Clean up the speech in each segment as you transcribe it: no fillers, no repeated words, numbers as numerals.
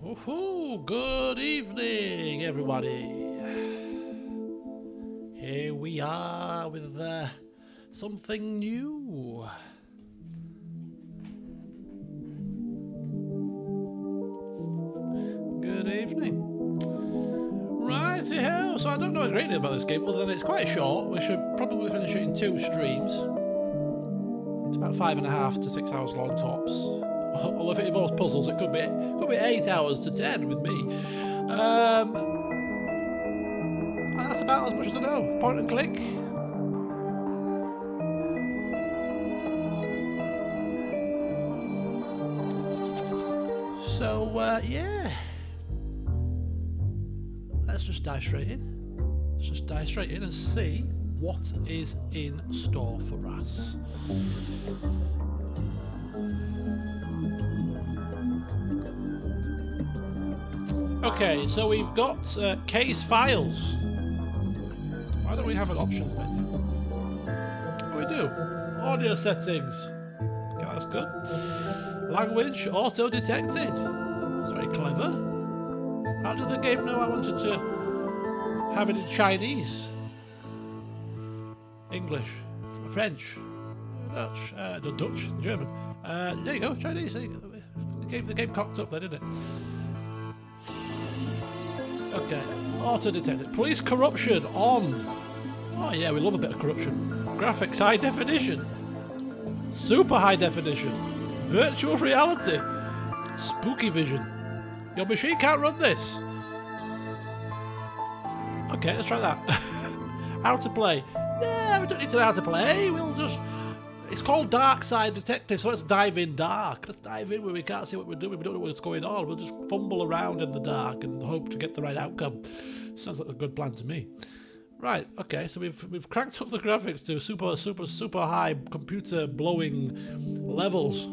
Woohoo! Good evening, everybody. Here we are with something new. Good evening. Righty-ho, so I don't know a great deal about this game, other than it's quite short. We should probably finish it in 2 streams. It's about 5.5 to 6 hours long tops. Well, if it involves puzzles, it could be 8 hours to 10 with me. That's about as much as I know. Point and click. So, yeah. Let's just dive straight in. Let's just dive straight in and see what is in store for us. Okay, so we've got case files. Why don't we have an options menu? Oh, we do. Audio settings. Okay, that's good. Language auto detected. That's very clever. How did the game know I wanted to have it in Chinese? English, French, Dutch, Dutch, German. There you go, Chinese. The game cocked up there, didn't it? Okay, auto detected. Police corruption on. Oh yeah, we love a bit of corruption. Graphics high definition. Super high definition. Virtual reality. Spooky vision. Your machine can't run this. Okay, let's try that. How to play. No, we don't need to know how to play. We'll just... It's called Darkside Detective, so let's dive in dark. Let's dive in where we can't see what we're doing. We don't know what's going on. We'll just fumble around in the dark and hope to get the right outcome. Sounds like a good plan to me. Right, okay, so we've cranked up the graphics to super high computer blowing levels.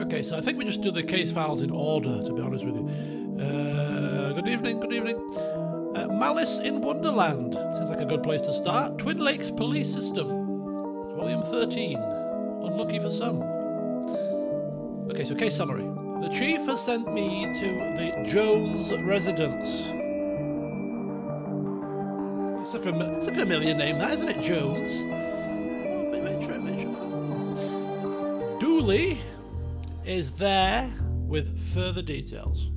Okay, so I think we just do the case files in order, to be honest with you. Good evening, good evening. Malice in Wonderland. Sounds like a good place to start. Twin Lakes Police System. Volume 13. Unlucky for some. Okay, so case summary. The chief has sent me to the Jones residence. It's a familiar name, that, isn't it? Jones. Oh, wait, sure. Dooley is there with further details.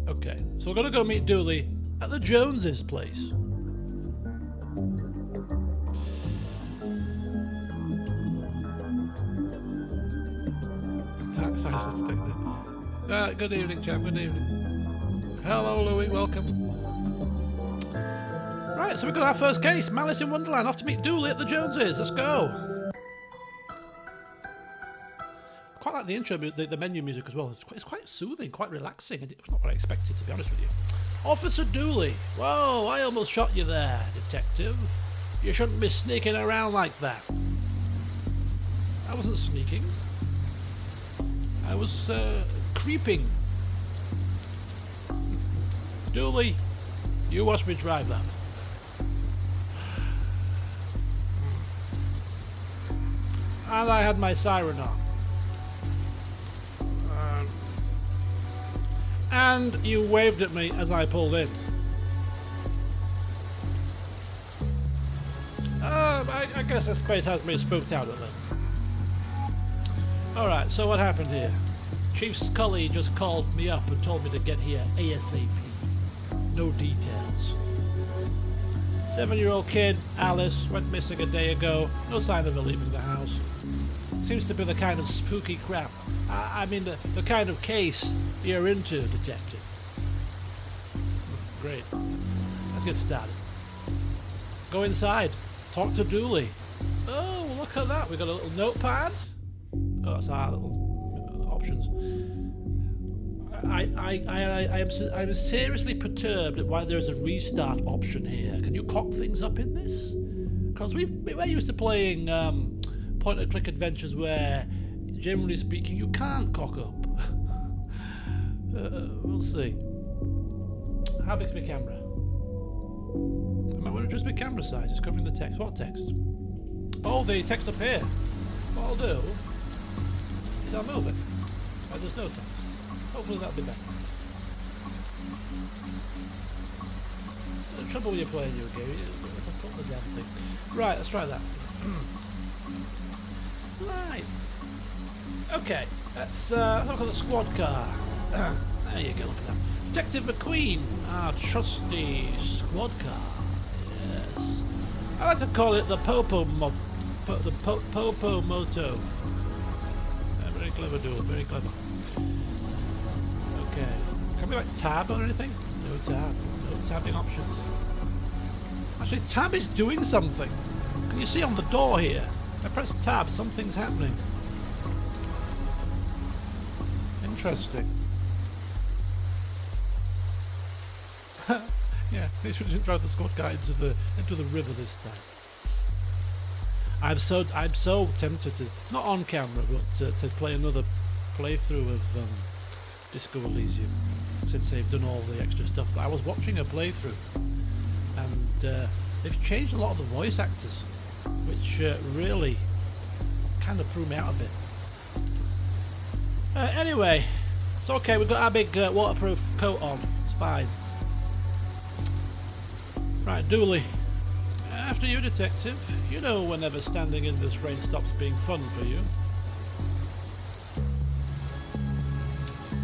Okay, so we're going to go meet Dooley at the Joneses' place. Good evening, chap. Good evening. Hello, Louis. Welcome. Right, so we've got our first case. Malice in Wonderland. Off to meet Dooley at the Joneses. Let's go. Quite like the intro, the menu music as well. It's quite soothing, quite relaxing. It was not what I expected, to be honest with you. Officer Dooley. Whoa, I almost shot you there, detective. You shouldn't be sneaking around like that. I wasn't sneaking. I was creeping. Dooley, you watch me drive that. And I had my siren on. And you waved at me as I pulled in. I guess this place has me spooked out a little. Alright, so what happened here? Chief Scully just called me up and told me to get here ASAP. No details. 7-year-old kid, Alice, went missing a day ago. No sign of her leaving the house. Seems to be the kind of spooky crap. I mean, the kind of case you're into, detective. Great. Let's get started. Go inside. Talk to Dooley. Oh, look at that. We've got a little notepad. Oh, that's our little options. I'm seriously perturbed at why there's a restart option here. Can you cock things up in this? Because we're used to playing point-and-click adventures where, generally speaking, you can't cock up. We'll see. How big's my camera? I might want to adjust my camera size. It's covering the text. What text? Oh, the text up here. What I'll do is I'll move it. There's no text. Hopefully that'll be better. The trouble with you playing your game is put the damn thing. Right, let's try that. Right. Okay, let's look at the squad car. There you go, look at that. Detective McQueen, our trusty squad car. Yes. I like to call it the Popo Moto. Very clever, dude. Very clever. Okay. Can we like tab or anything? No tab. No tabbing options. Actually, tab is doing something. Can you see on the door here? I press tab, something's happening. Interesting. Yeah, they should drive the squad car into the river this time. I'm so tempted to, not on camera, but to play another playthrough of Disco Elysium since they've done all the extra stuff. But I was watching a playthrough, and they've changed a lot of the voice actors, which really kind of threw me out a bit. Anyway, it's okay. We've got our big waterproof coat on. It's fine. Right, Dooley. After you, detective. You know whenever standing in this rain stops being fun for you.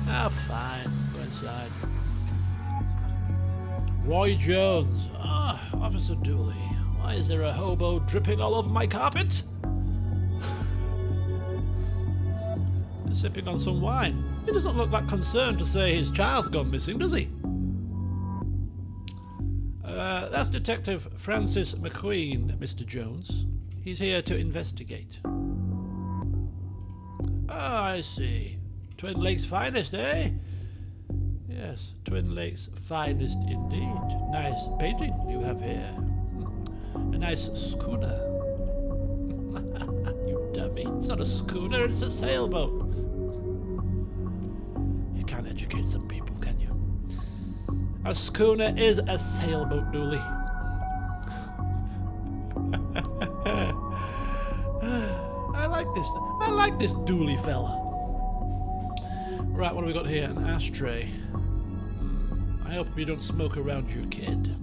Ah, fine. Go inside. Roy Jones. Ah, Officer Dooley. Why is there a hobo dripping all over my carpet? Sipping on some wine. He doesn't look that concerned to say his child's gone missing, does he? That's Detective Francis McQueen, Mr. Jones. He's here to investigate. Ah, I see. Twin Lakes finest, eh? Yes, Twin Lakes finest indeed. Nice painting you have here. A nice schooner. You dummy. It's not a schooner, it's a sailboat. You can't educate some people, can you? A schooner is a sailboat, Dooley. I like this Dooley fella. Right, what have we got here? An ashtray. I hope you don't smoke around your kid.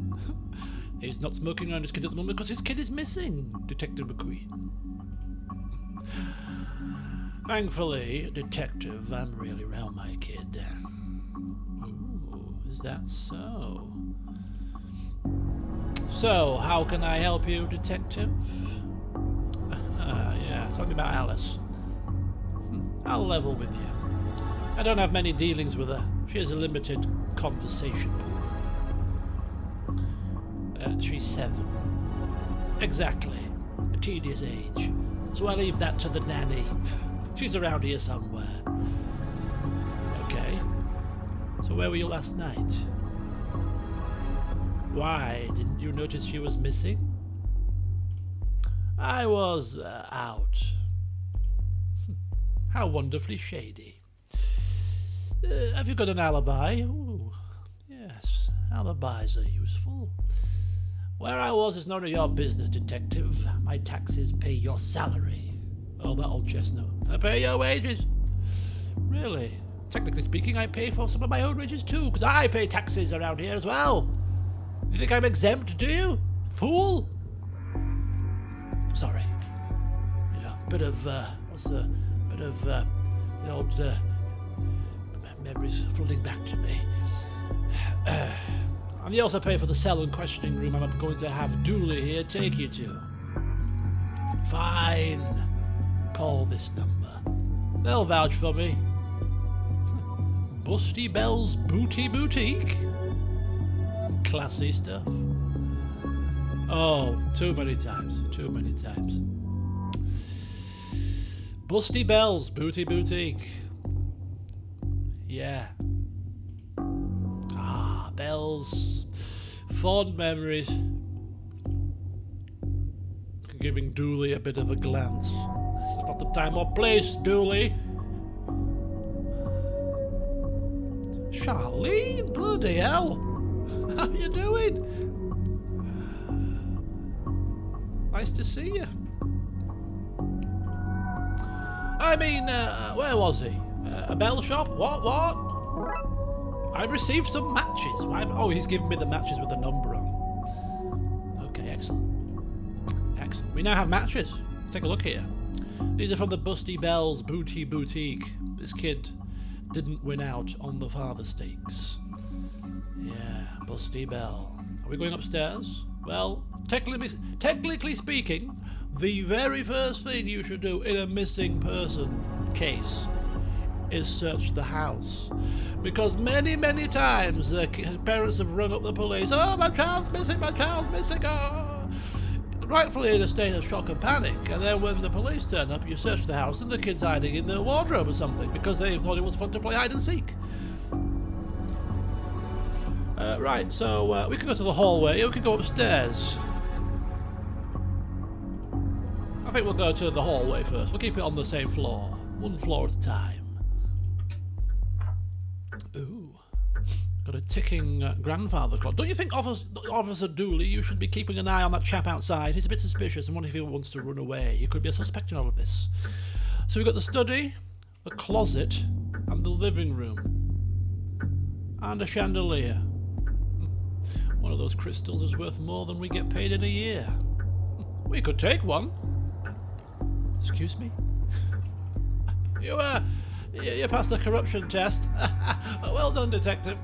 He's not smoking around his kid at the moment because his kid is missing, Detective McQueen. Thankfully, Detective, I'm really around my kid. Ooh, is that so? So, how can I help you, Detective? Yeah, tell me about Alice. I'll level with you. I don't have many dealings with her. She has a limited conversation pool. She's 7. Exactly. A tedious age. So I leave that to the nanny. She's around here somewhere. Okay. So where were you last night? Why? Didn't you notice she was missing? I was out. How wonderfully shady. Have you got an alibi? Ooh, yes, alibis are useful. Where I was is none of your business, Detective. My taxes pay your salary. Oh, that old chestnut. I pay your wages. Really? Technically speaking, I pay for some of my own wages too, because I pay taxes around here as well. You think I'm exempt, do you? Fool? Sorry. Yeah, bit of, the old, memories flooding back to me. And you also pay for the cell and questioning room I'm going to have Dooley here take you to. Fine. Call this number. They'll vouch for me. Busty Bell's Booty Boutique. Classy stuff. Oh, too many times. Too many times. Busty Bell's Booty Boutique. Yeah. Ah, bells. Fond memories. Giving Dooley a bit of a glance. This is not the time or place, Dooley. Charlene, bloody hell. How you doing? Nice to see you. I mean, where was he? A bell shop? What? I've received some matches. Oh, he's given me the matches with the number on. Okay, excellent. Excellent. We now have matches. Take a look here. These are from the Busty Bell's Booty Boutique. This kid didn't win out on the father stakes. Yeah, Busty Bell. Are we going upstairs? Well, technically speaking, the very first thing you should do in a missing person case is search the house. Because many, many times the parents have rung up the police. Oh, my child's missing, oh. Rightfully in a state of shock and panic. And then when the police turn up, you search the house and the kid's hiding in their wardrobe or something because they thought it was fun to play hide and seek. Right, so we can go to the hallway, or we can go upstairs. I think we'll go to the hallway first. We'll keep it on the same floor. One floor at a time. Ooh. Got a ticking grandfather clock. Don't you think, Officer Dooley, you should be keeping an eye on that chap outside? He's a bit suspicious, and what if he wants to run away? He could be a suspect in all of this. So we've got the study, the closet, and the living room. And a chandelier. One of those crystals is worth more than we get paid in a year. We could take one. Excuse me? You passed the corruption test. Well done, detective.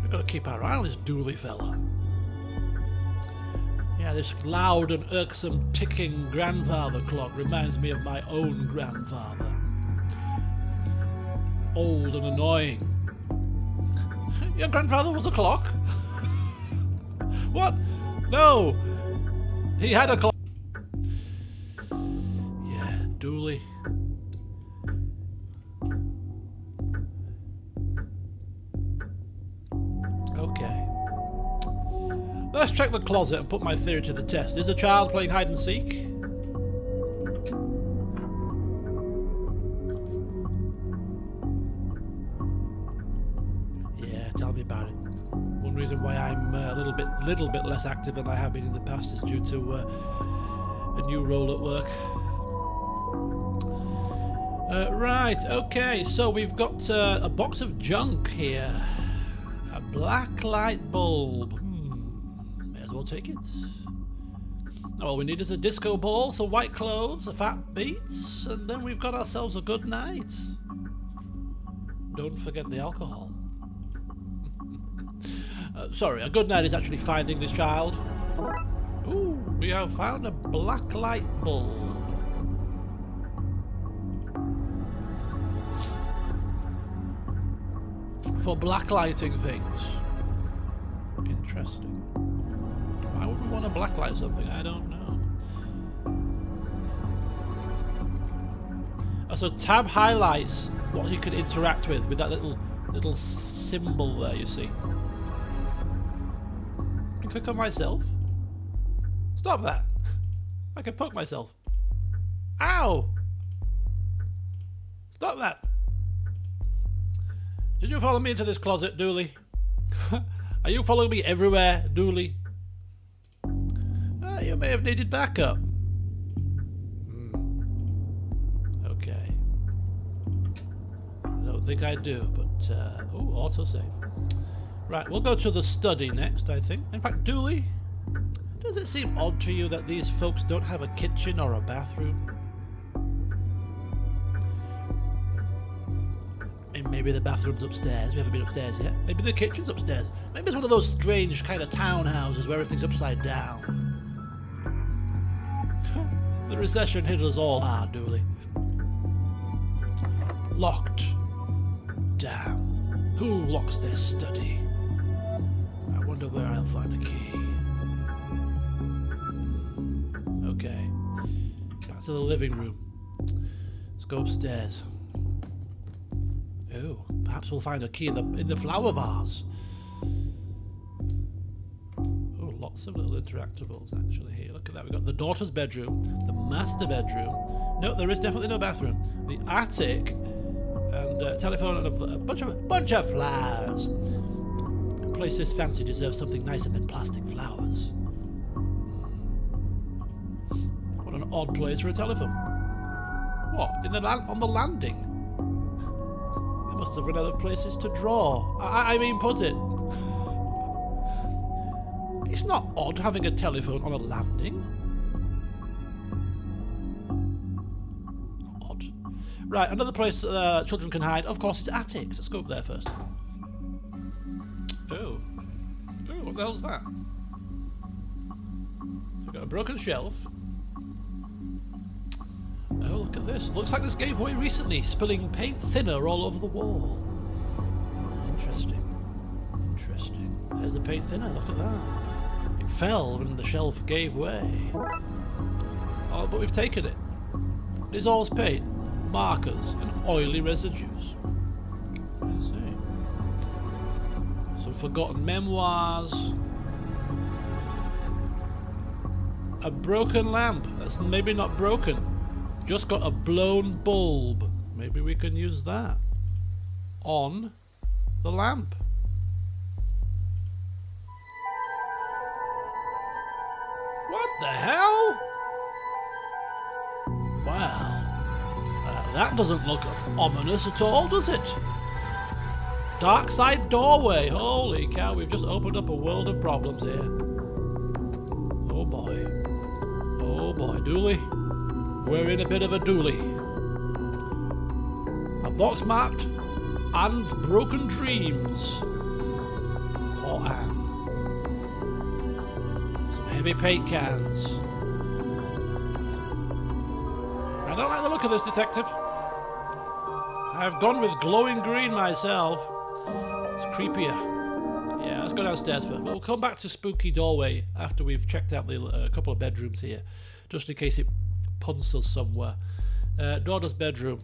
We've got to keep our eye on this Dooley fella. Yeah, this loud and irksome ticking grandfather clock reminds me of my own grandfather. Old and annoying. Your grandfather was a clock? What? No! He had a clock. Yeah, Dooley. Okay. Let's check the closet and put my theory to the test. Is a child playing hide and seek? Tell me about it. One reason why I'm a little bit less active than I have been in the past is due to a new role at work. Right, okay, so we've got a box of junk here. A black light bulb. May as well take it. All we need is a disco ball, some white clothes, a fat beats, and then we've got ourselves a good night. Don't forget the alcohol. Sorry, a good night is actually finding this child. Ooh, we have found a black light bulb. For blacklighting things. Interesting. Why would we want to blacklight something? I don't know. So tab highlights what you can interact with that little symbol there, you see. Click on myself. Stop that. I can poke myself. Ow! Stop that. Did you follow me into this closet, Dooley? Are you following me everywhere, Dooley? You may have needed backup. Okay. I don't think I do, but... ooh, autosave. Right, we'll go to the study next, I think. In fact, Dooley, does it seem odd to you that these folks don't have a kitchen or a bathroom? Maybe the bathroom's upstairs. We haven't been upstairs yet. Maybe the kitchen's upstairs. Maybe it's one of those strange kind of townhouses where everything's upside down. The recession hit us all hard, Dooley. Locked down. Who locks their study? I wonder where I'll find a key. Okay. Back to the living room. Let's go upstairs. Oh, perhaps we'll find a key in the flower vase. Oh, lots of little interactables actually here. Look at that. We've got the daughter's bedroom, the master bedroom. No, there is definitely no bathroom. The attic, and telephone, and a bunch of flowers. A place this fancy deserves something nicer than plastic flowers. What an odd place for a telephone. What? On the landing? Must have run out of places to draw. I mean, put it. It's not odd having a telephone on a landing. Odd. Right, another place children can hide, of course, is attics. Let's go up there first. Oh. Oh, what the hell's that? We've got a broken shelf. Oh, look at this. Looks like this gave way recently, spilling paint thinner all over the wall. Interesting. Interesting. There's the paint thinner, look at that. It fell when the shelf gave way. Oh, but we've taken it. Dissolves paint, markers, and oily residues. Let's see. Some forgotten memoirs. A broken lamp. That's maybe not broken. Just got a blown bulb. Maybe we can use that on the lamp. What the hell? Well, that doesn't look ominous at all, does it? Darkside doorway. Holy cow, we've just opened up a world of problems here. Oh boy. Oh boy, Dooley. We're in a bit of a dooley. A box marked Anne's Broken Dreams. Poor Anne. Some heavy paint cans. I don't like the look of this, detective. I've gone with glowing green myself. It's creepier. Yeah, let's go downstairs first. We'll come back to spooky doorway after we've checked out the couple of bedrooms here, just in case it punts us somewhere. Daughter's bedroom.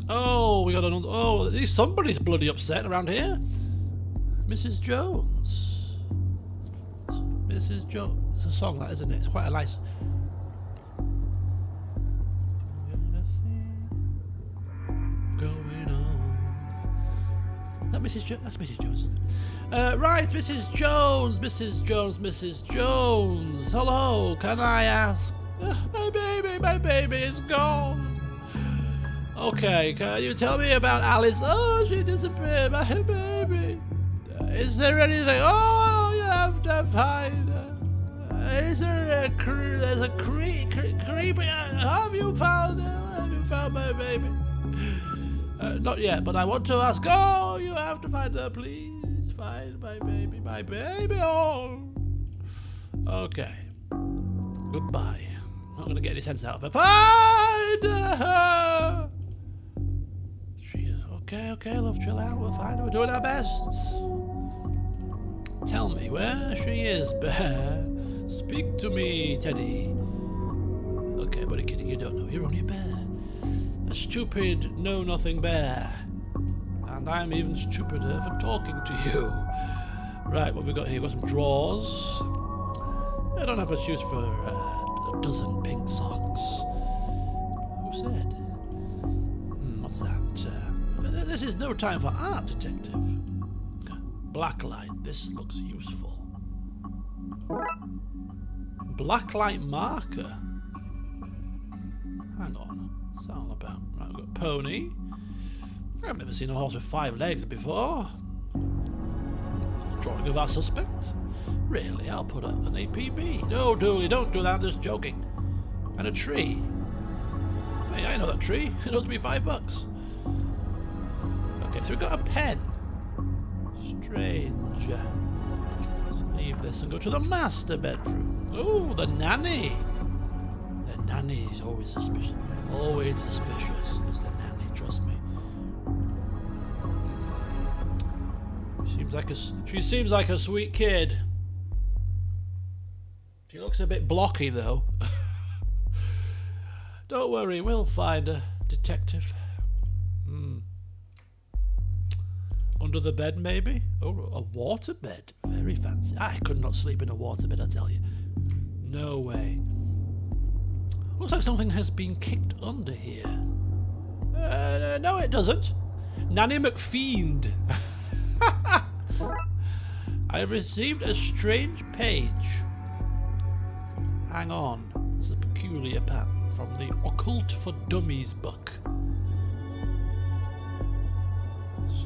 Oh, we got another. Oh, somebody's bloody upset around here. Mrs. Jones. Mrs. Jones. It's a song, that, isn't it? It's quite a nice. Going on. Is that Mrs. Jones? That's Mrs. Jones. Right, Mrs. Jones. Mrs. Jones. Mrs. Jones. Hello. Can I ask? My baby is gone. Okay, can you tell me about Alice? Oh, she disappeared, my baby. Is there anything? Oh, you have to find her. Is there there's a creepy? Have you found her? Have you found my baby? Not yet, but I want to ask. Oh, you have to find her, please. Find my baby. Oh. Okay. Goodbye. I'm not going to get any sense out of her. Find her! Jesus. Okay, love, chill out. We'll find her. We're doing our best. Tell me where she is, Bear. Speak to me, Teddy. Okay, buddy, kidding. You don't know. You're only a bear. A stupid, know-nothing bear. And I'm even stupider for talking to you. Right, what have we got here? We've got some drawers. I don't have much use for a dozen pink socks. Who said? What's that? This is no time for art, detective. Blacklight. This looks useful. Blacklight marker. Hang on. What's that all about? Right, we've got pony. I've never seen a horse with 5 legs before. Drawing of our suspect. Really, I'll put up an APB. No, Dooley, don't do that. I'm just joking. And a tree. Hey, I know that tree. It owes me $5. Okay, so we've got a pen. Strange. Let's leave this and go to the master bedroom. Oh, the nanny. The nanny is always suspicious. Always suspicious is the nanny, trust me. She seems like a sweet kid. She looks a bit blocky though. Don't worry, we'll find a detective. Under the bed, maybe? Oh, a water bed. Very fancy. I could not sleep in a water bed, I tell you. No way. Looks like something has been kicked under here. No, it doesn't. Nanny McFiend. I have received a strange page. Hang on. It's a peculiar pattern from the Occult for Dummies book.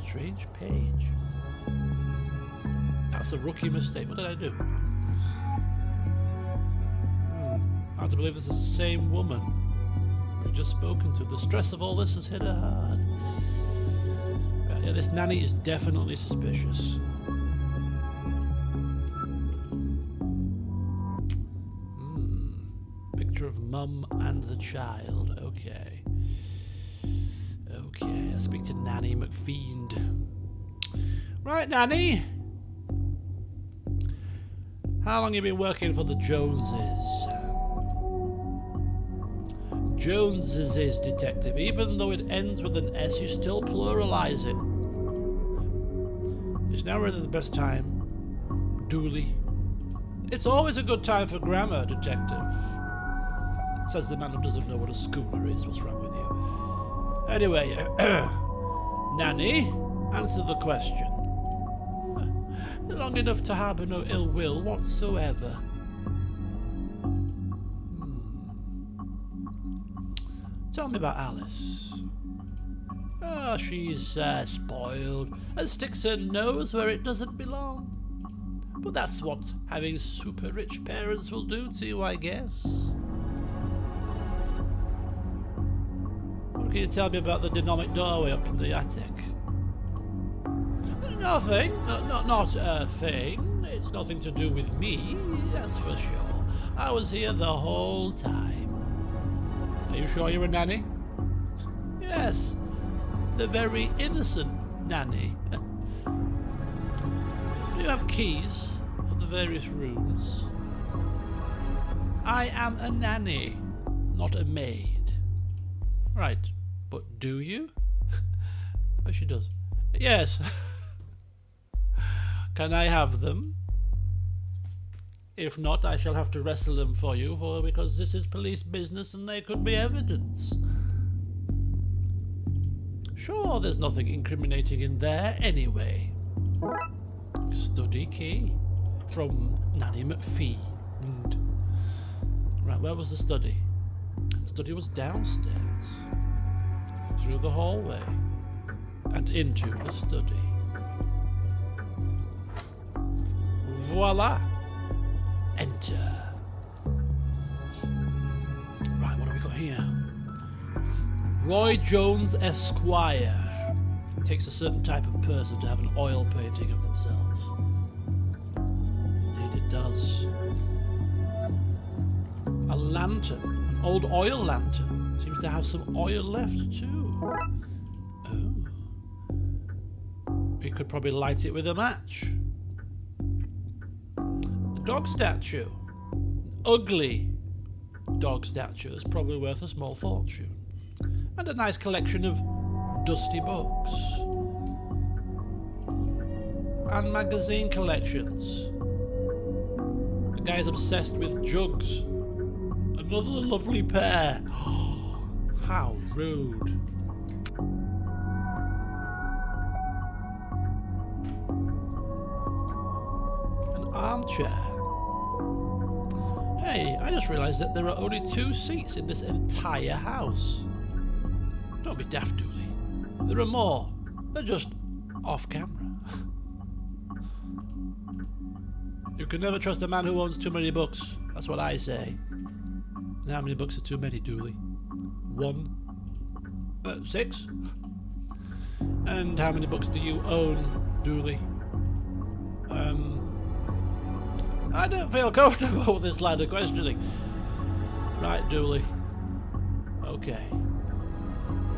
Strange page. That's a rookie mistake. What did I do? Hard to believe this is the same woman we've just spoken to. The stress of all this has hit her hard. Yeah, this nanny is definitely suspicious. Picture of mum and the child. Okay. Okay, let's speak to Nanny McFiend. Right, Nanny. How long have you been working for the Joneses? Joneses, detective. Even though it ends with an S, you still pluralize it. Is now really the best time, Dooley? It's always a good time for grammar, detective. Says the man who doesn't know what a schooner is. What's wrong with you? Anyway, Nanny, answer the question. Long enough to harbour no ill will whatsoever. Tell me about Alice. Oh, she's spoiled and sticks her nose where it doesn't belong. But that's what having super rich parents will do to you, I guess. What can you tell me about the dynamic doorway up in the attic? Nothing. Not a thing. It's nothing to do with me, that's for sure. I was here the whole time. Are you sure you're a nanny? Yes. The very innocent nanny. Do you have keys for the various rooms? I am a nanny, not a maid. Right, but do you? I bet she does. Yes. Can I have them? If not, I shall have to wrestle them for you, because this is police business and they could be evidence. Sure, there's nothing incriminating in there anyway. Study key from Nanny McFiend. Right, where was the study? The study was downstairs, through the hallway, and into the study. Voila! Enter. Right, what have we got here? Roy Jones Esquire. It takes a certain type of person to have an oil painting of themselves. Indeed it does. A lantern. An old oil lantern. Seems to have some oil left too. Oh. We could probably light it with a match. Dog statue. Ugly dog statue is probably worth a small fortune. And a nice collection of dusty books. And magazine collections. The guy's obsessed with jugs. Another lovely pair. How rude. An armchair. Hey, I just realised that there are only 2 seats in this entire house. Don't be daft, Dooley. There are more. They're just off camera. You can never trust a man who owns too many books. That's what I say. And how many books are too many, Dooley? 1? 6? And how many books do you own, Dooley? I don't feel comfortable with this line of questioning. Right, Dooley. Okay.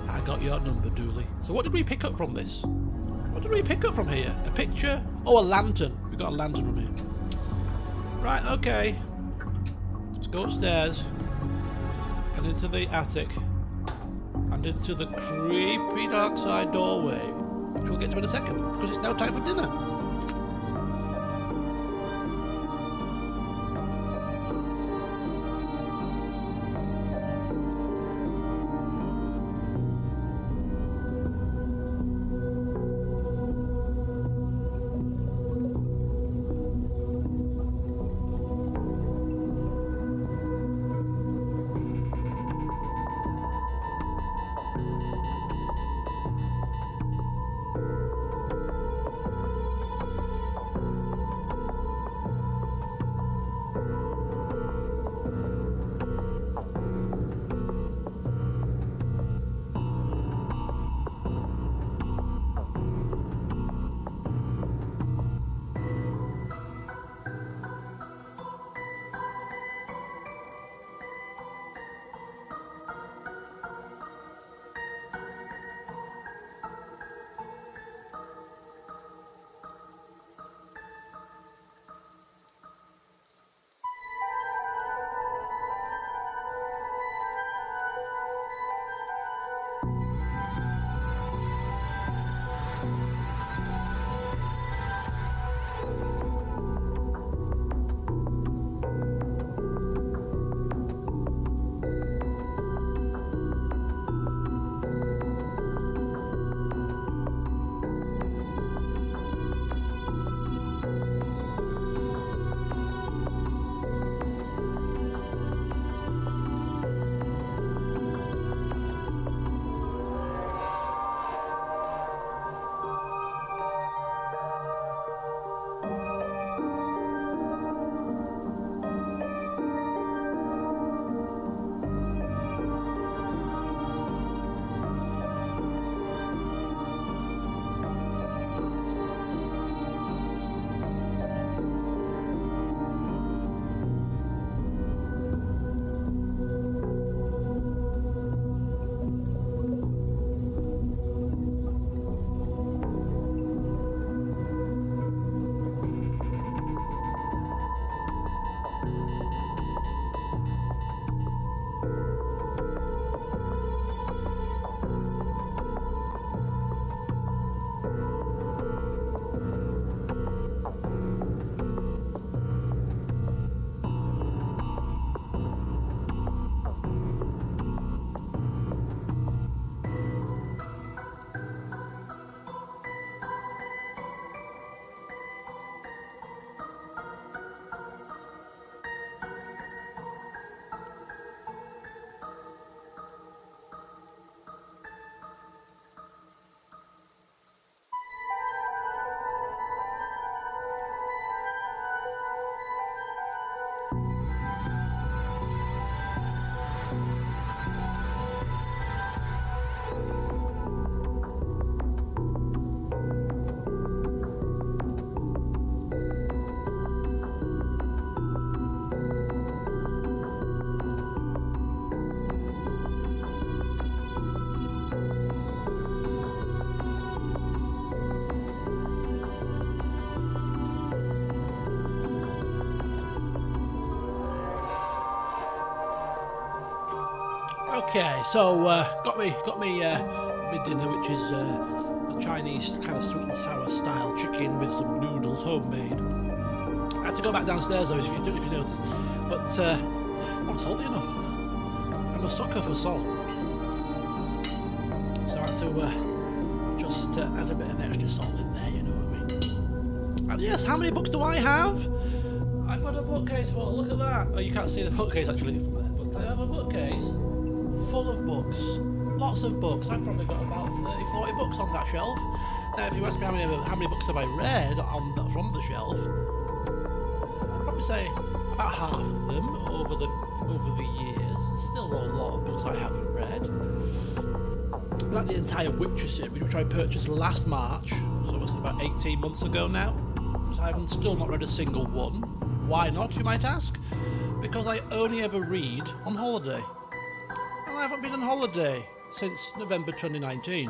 I got your number, Dooley. So what did we pick up from this? What did we pick up from here? A picture? Oh, a lantern. We got a lantern from here. Right, okay. Let's go upstairs. And into the attic. And into the creepy Darkside doorway. Which we'll get to in a second. Because it's now time for dinner. Okay, so got me dinner, which is the Chinese kind of sweet and sour style chicken with some noodles, homemade. I had to go back downstairs though, if you noticed, but not salty enough. I'm a sucker for salt, so I had to just add a bit of extra salt in there. You know what I mean? And yes, how many books do I have? I've got a bookcase full. Look at that. Oh, you can't see the bookcase actually, but I have a bookcase full of books, lots of books. I've probably got about 30-40 books on that shelf. Now if you ask me how many books have I read from the shelf, I'd probably say about half of them over the years. Still a lot of books I haven't read. Like the entire Witcher series, which I purchased last March, so it's about 18 months ago now. So I haven't still not read a single one. Why not, you might ask? Because I only ever read on holiday. And I haven't been on holiday since November 2019.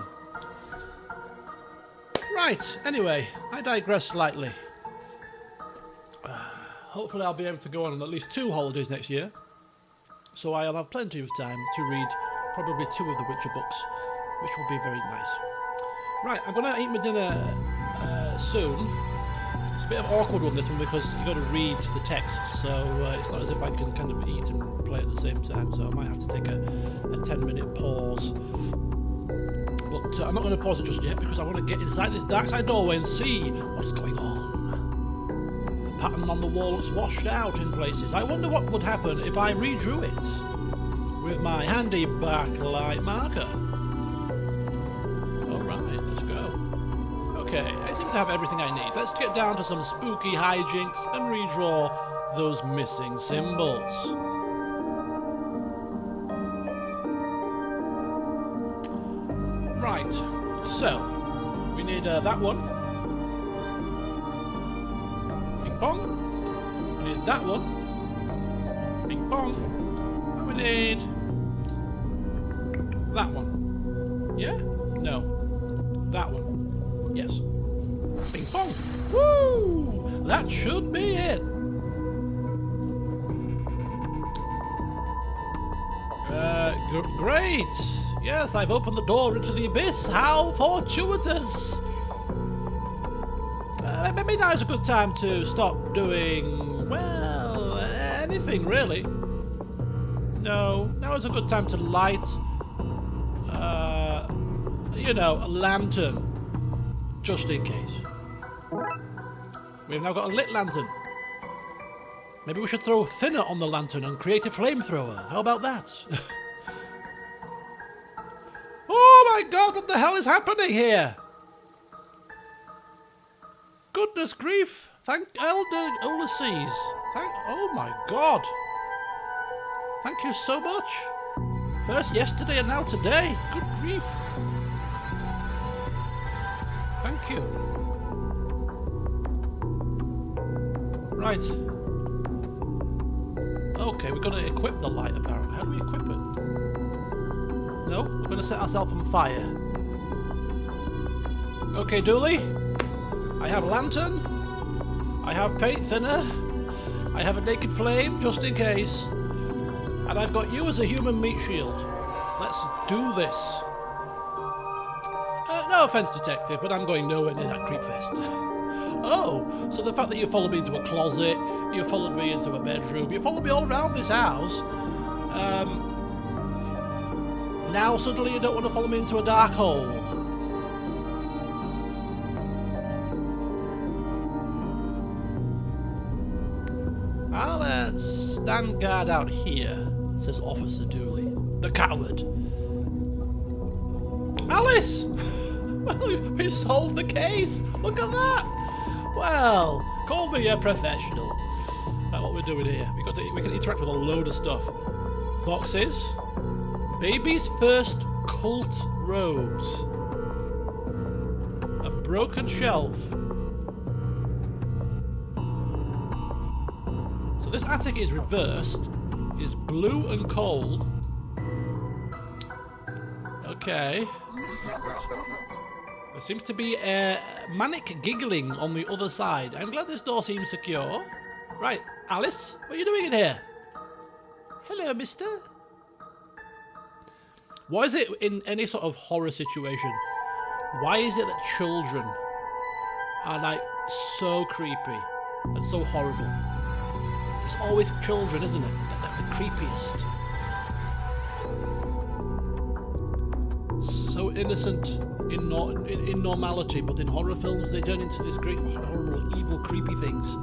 Right, anyway, I digress slightly. Hopefully I'll be able to go on at least 2 holidays next year. So I'll have plenty of time to read probably 2 of the Witcher books, which will be very nice. Right, I'm going to eat my dinner soon. It's a bit of an awkward one, this one, because you've got to read the text, so it's not as if I can kind of eat and play at the same time, so I might have to take a 10-minute pause. But I'm not going to pause it just yet, because I want to get inside this Darkside doorway and see what's going on. The pattern on the wall looks washed out in places. I wonder what would happen if I redrew it with my handy backlight marker. Alright, let's go. Okay, I seem to have everything I need. Let's get down to some spooky hijinks and redraw those missing symbols. Right, so we need that one. Ping pong. We need that one. Ping pong. And we need that one. Yeah? No. That one. Yes. Ping pong. Woo! That should be it. Great! Yes, I've opened the door into the abyss. How fortuitous! Maybe now's a good time to stop doing, well, anything really. No, now is a good time to light, you know, a lantern, just in case. We've now got a lit lantern. Maybe we should throw thinner on the lantern and create a flamethrower. How about that? Oh my god, what the hell is happening here? Goodness grief. Thank Elder Ulysses. Oh my god. Thank you so much. First yesterday and now today. Good grief. Thank you. Right. Okay, we've got to equip the light apparently. How do we equip it? No, we're going to set ourselves on fire. Okay, Dooley. I have lantern. I have paint thinner. I have a naked flame, just in case. And I've got you as a human meat shield. Let's do this. No offense, detective, but I'm going nowhere near that creep fest. Oh, so the fact that you followed me into a closet, you followed me into a bedroom, you followed me all around this house. Now suddenly you don't want to follow me into a dark hole. I'll stand guard out here, says Officer Dooley, the coward. Malice! Well, we've solved the case. Look at that. Well, call me a professional. Right, what we're doing here? We can interact with a load of stuff. Boxes. Baby's first cult robes. A broken shelf. So this attic is reversed. Is blue and cold. Okay. There seems to be a manic giggling on the other side. I'm glad this door seems secure. Right, Alice, what are you doing in here? Hello, mister. Why is it in any sort of horror situation? Why is it that children are like so creepy and so horrible? It's always children, isn't it? They're the creepiest. So innocent in normality, but in horror films they turn into these great, horrible, evil, creepy things.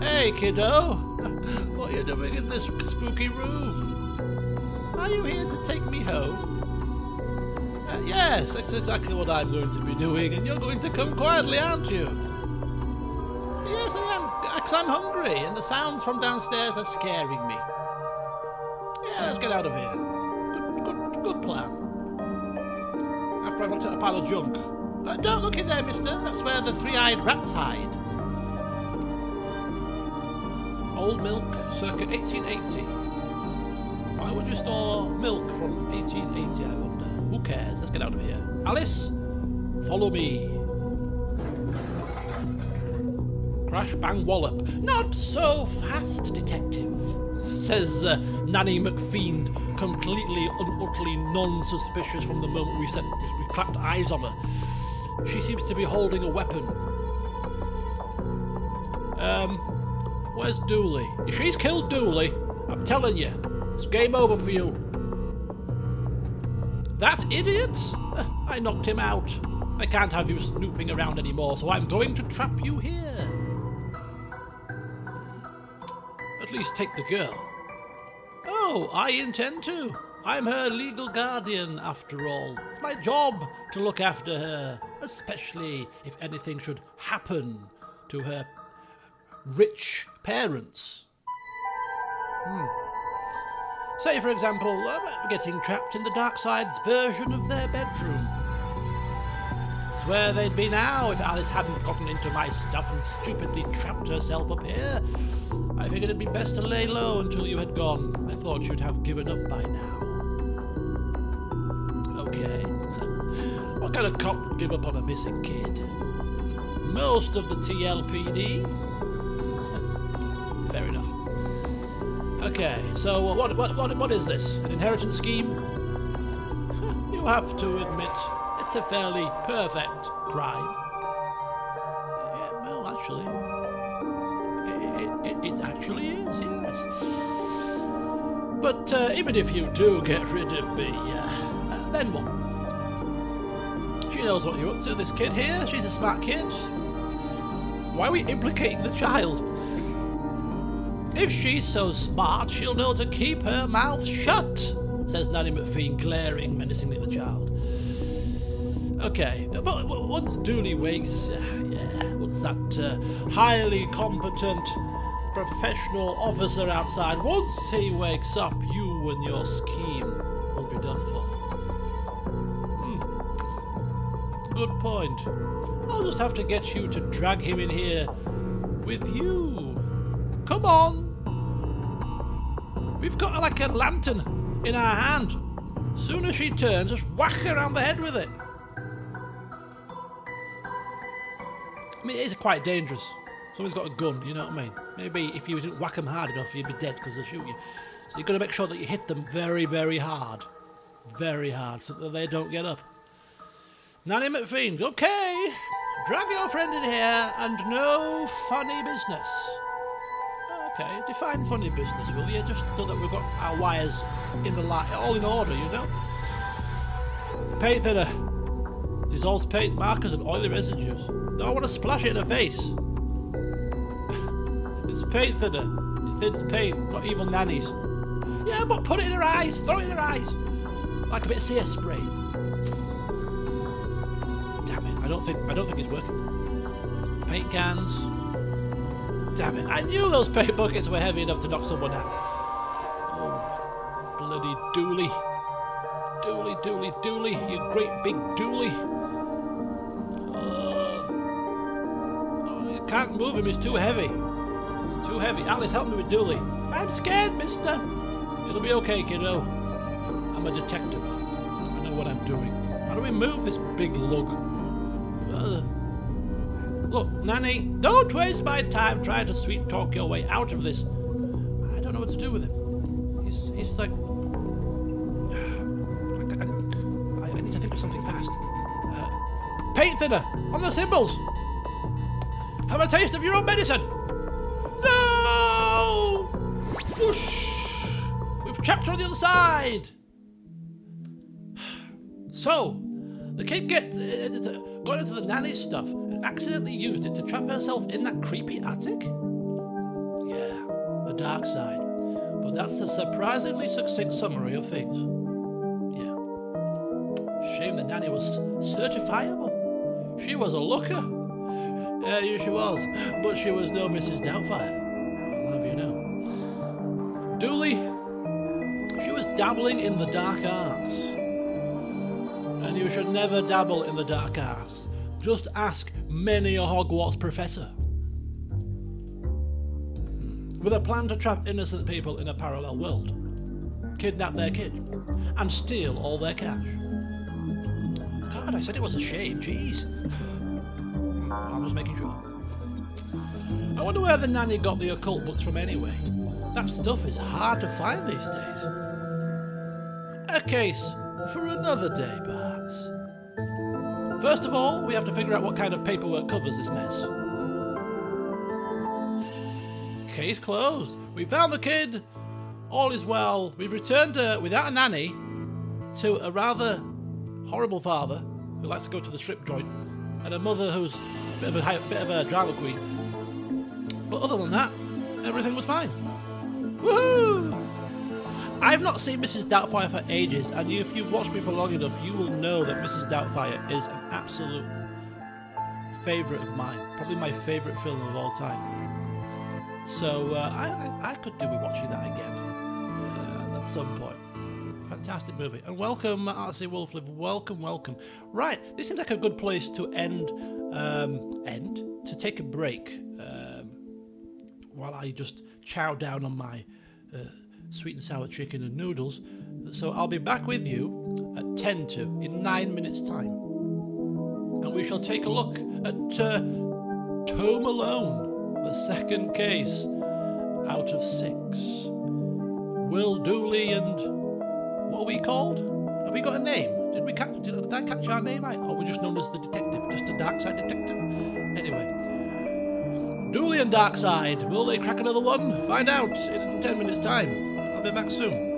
Hey, kiddo! What are you doing in this spooky room? Are you here to take me home? Yes, that's exactly what I'm going to be doing, and you're going to come quietly, aren't you? Yes, I am, because I'm hungry, and the sounds from downstairs are scaring me. Yeah, let's get out of here. Good plan. before I looked at a pile of junk. Don't look in there, mister. That's where the three-eyed rats hide. Old milk, circa 1880. Why would you store milk from 1880, I wonder? Who cares? Let's get out of here. Alice, follow me. Crash, bang, wallop. Not so fast, detective, says Nanny McFiend, completely and utterly non-suspicious from the moment we clapped eyes on her. She seems to be holding a weapon. Where's Dooley? If she's killed Dooley, I'm telling you, it's game over for you. That idiot? I knocked him out. I can't have you snooping around anymore, so I'm going to trap you here. At least take the girl. Oh, I intend to. I'm her legal guardian, after all. It's my job to look after her, especially if anything should happen to her rich parents. Say, for example, getting trapped in the Darkside's version of their bedroom. It's where they'd be now if Alice hadn't gotten into my stuff and stupidly trapped herself up here. I figured it'd be best to lay low until you had gone. I thought you'd have given up by now. Okay. What kind of cop would give up on a missing kid? Most of the TLPD. Fair enough. Okay, so what is this? An inheritance scheme? You have to admit, it's a fairly perfect crime. Yeah, well, actually, it actually is, yes. But even if you do get rid of me, then what? She knows what you're up to, this kid here. She's a smart kid. Why are we implicating the child? If she's so smart, she'll know to keep her mouth shut, says Nanny McPhee, glaring menacingly at the child. Okay, but once Dooley wakes, once that highly competent professional officer outside, once he wakes up, you and your scheme will be done for. Good point. I'll just have to get you to drag him in here with you. Come on. We've got like a lantern in our hand. Soon as she turns, just whack her around the head with it. I mean, it is quite dangerous. Someone's got a gun, you know what I mean? Maybe if you didn't whack them hard enough, you'd be dead because they'll shoot you. So you've got to make sure that you hit them very, very hard. Very hard, so that they don't get up. Nanny McPhee, okay. Drag your friend in here and no funny business. Okay, define funny business, will you? Just so that we've got our wires in the light, all in order, you know? Paint thinner. Dissolves paint, markers and oily residues. No, I want to splash it in her face. It's paint thinner. It thins paint, not evil nannies. Yeah, but put it in her eyes. Throw it in her eyes. Like a bit of CS spray. Damn it, I don't think it's working. Paint cans. Damn it, I knew those paint buckets were heavy enough to knock someone out. Oh, bloody Dooley. Dooley, Dooley, Dooley, you great big Dooley. Oh, you can't move him, he's too heavy. Too heavy. Alice, help me with Dooley. I'm scared, mister. It'll be okay, kiddo. I'm a detective. I know what I'm doing. How do we move this big lug? Look, Nanny, don't waste my time trying to sweet talk your way out of this. I don't know what to do with him. He's like... I need to think of something fast. Paint thinner on the symbols. Have a taste of your own medicine. No! Whoosh! We've trapped her on the other side. So, the kid got into the nanny's stuff and accidentally used it to trap herself in that creepy attic? Yeah, the dark side. But that's a surprisingly succinct summary of things. Yeah. Shame the nanny was certifiable. She was a looker. Yeah, she was. But she was no Mrs. Doubtfire. I'll have you know. Dooley, she was dabbling in the dark arts. And You should never dabble in the dark arts. Just ask many a Hogwarts professor. With a plan to trap innocent people in a parallel world, kidnap their kid, and steal all their cash. God, I said it was a shame, jeez. I was making sure. I wonder where the nanny got the occult books from anyway. That stuff is hard to find these days. A case for another day, perhaps. First of all, we have to figure out what kind of paperwork covers this mess. Case closed. We found the kid. All is well. We've returned her without a nanny to a rather horrible father who likes to go to the strip joint and a mother who's a bit of a drama queen. But other than that, everything was fine. Woohoo! I've not seen Mrs. Doubtfire for ages, and if you've watched me for long enough, you will know that Mrs. Doubtfire is an absolute favourite of mine. Probably my favourite film of all time. So I could do with watching that again at some point. Fantastic movie. And welcome, Artsy Wolflive. Welcome, welcome. Right, this seems like a good place to to take a break while I just chow down on my sweet and sour chicken and noodles. So I'll be back with you at 10 to, in 9 minutes' time. And we shall take a look at Home Alone. The second case out of 6. Will Dooley and what are we called? Have we got a name? Did I catch our name? Or we're just known as the detective, just a Darkside detective? Anyway, Dooley and Darkside, will they crack another one? Find out in 10 minutes' time. I'll be back soon.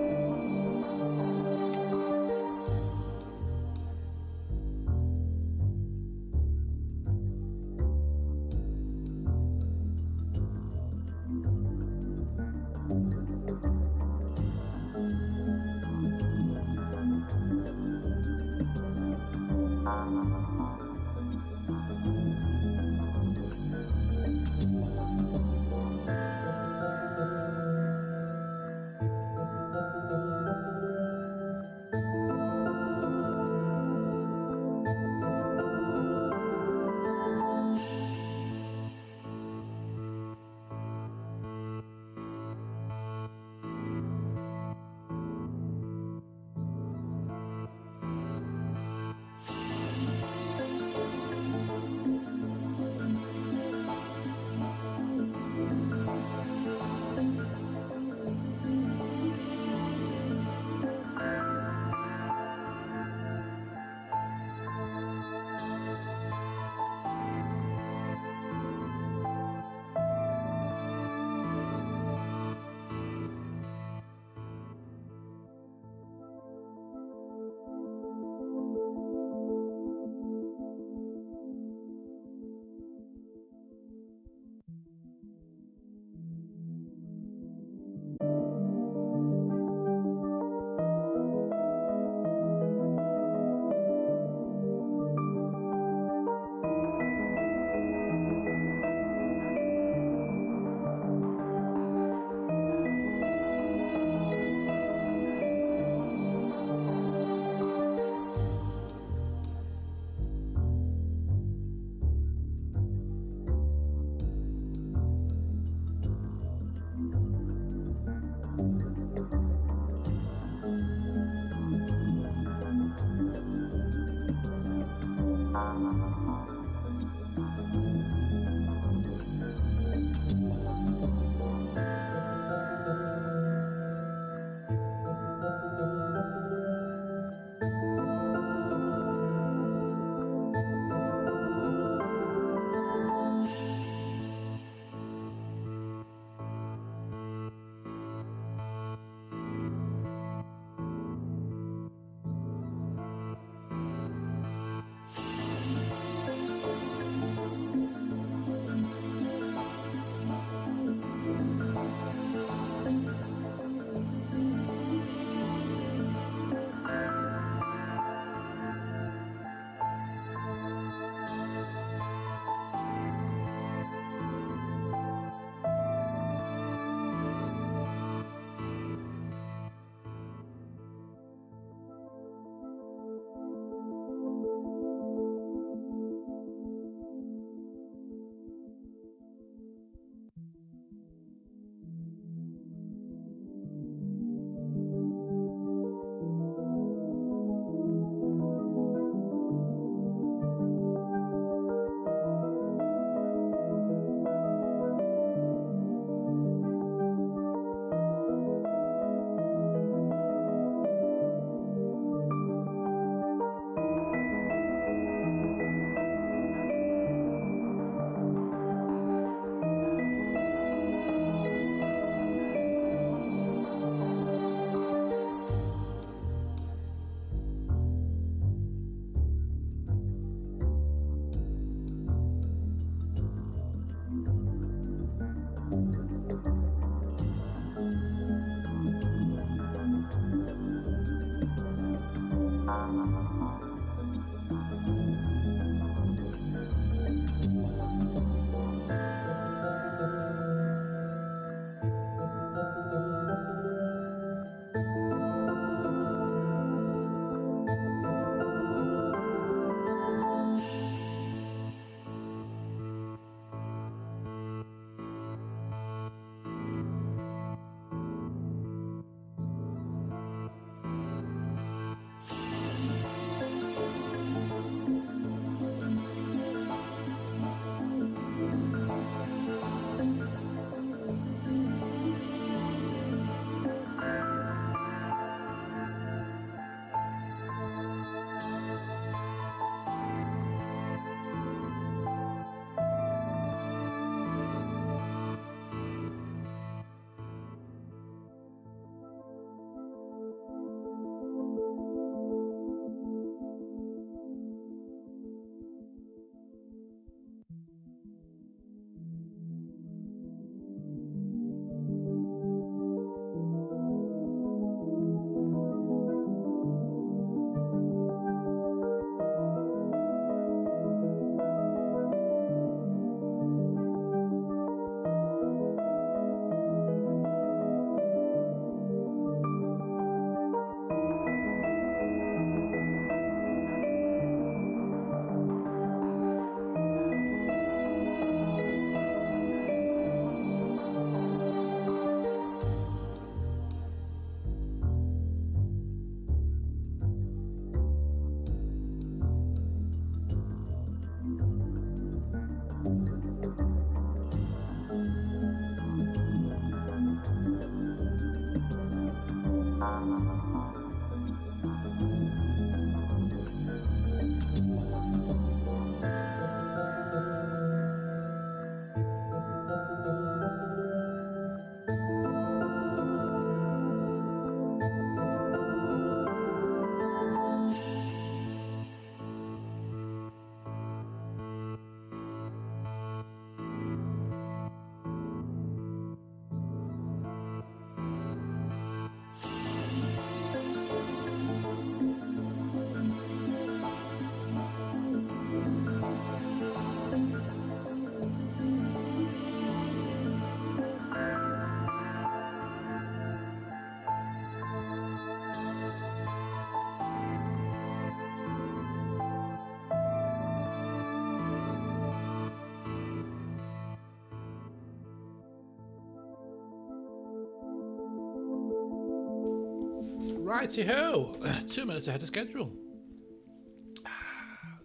Righty-ho. 2 minutes ahead of schedule.